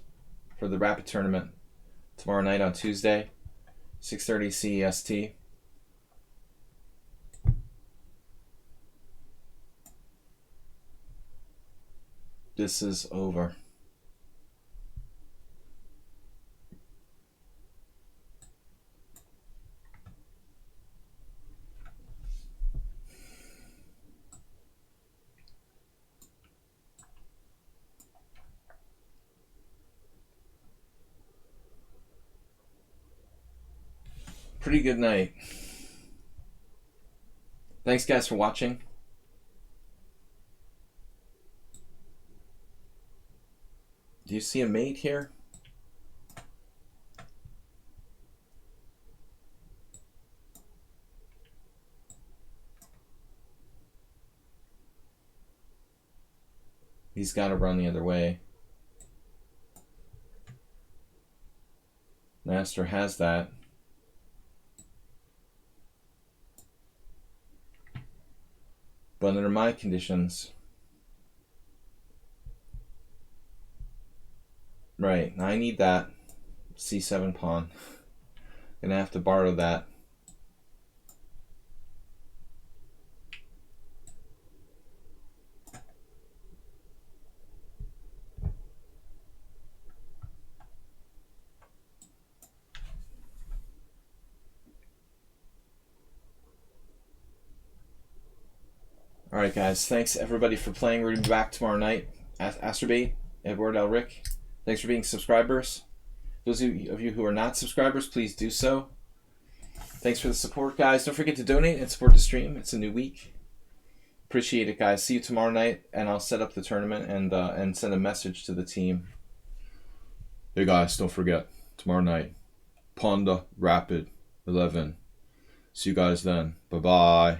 for the Rapid Tournament tomorrow night on Tuesday, 6:30 CEST. this is over. Pretty good night. Thanks, guys, for watching. Do you see a mate here? He's got to run the other way. Master has that. But under my conditions, right, I need that c7 pawn. Gonna have to borrow that. Alright guys, thanks everybody for playing. We're going to be back tomorrow night. Astrobate, Edward Elric, thanks for being subscribers. Those of you who are not subscribers, please do so. Thanks for the support, guys. Don't forget to donate and support the stream. It's a new week. Appreciate it, guys. See you tomorrow night, and I'll set up the tournament and send a message to the team. Hey guys, don't forget, tomorrow night, Ponda Rapid 11. See you guys then. Bye-bye.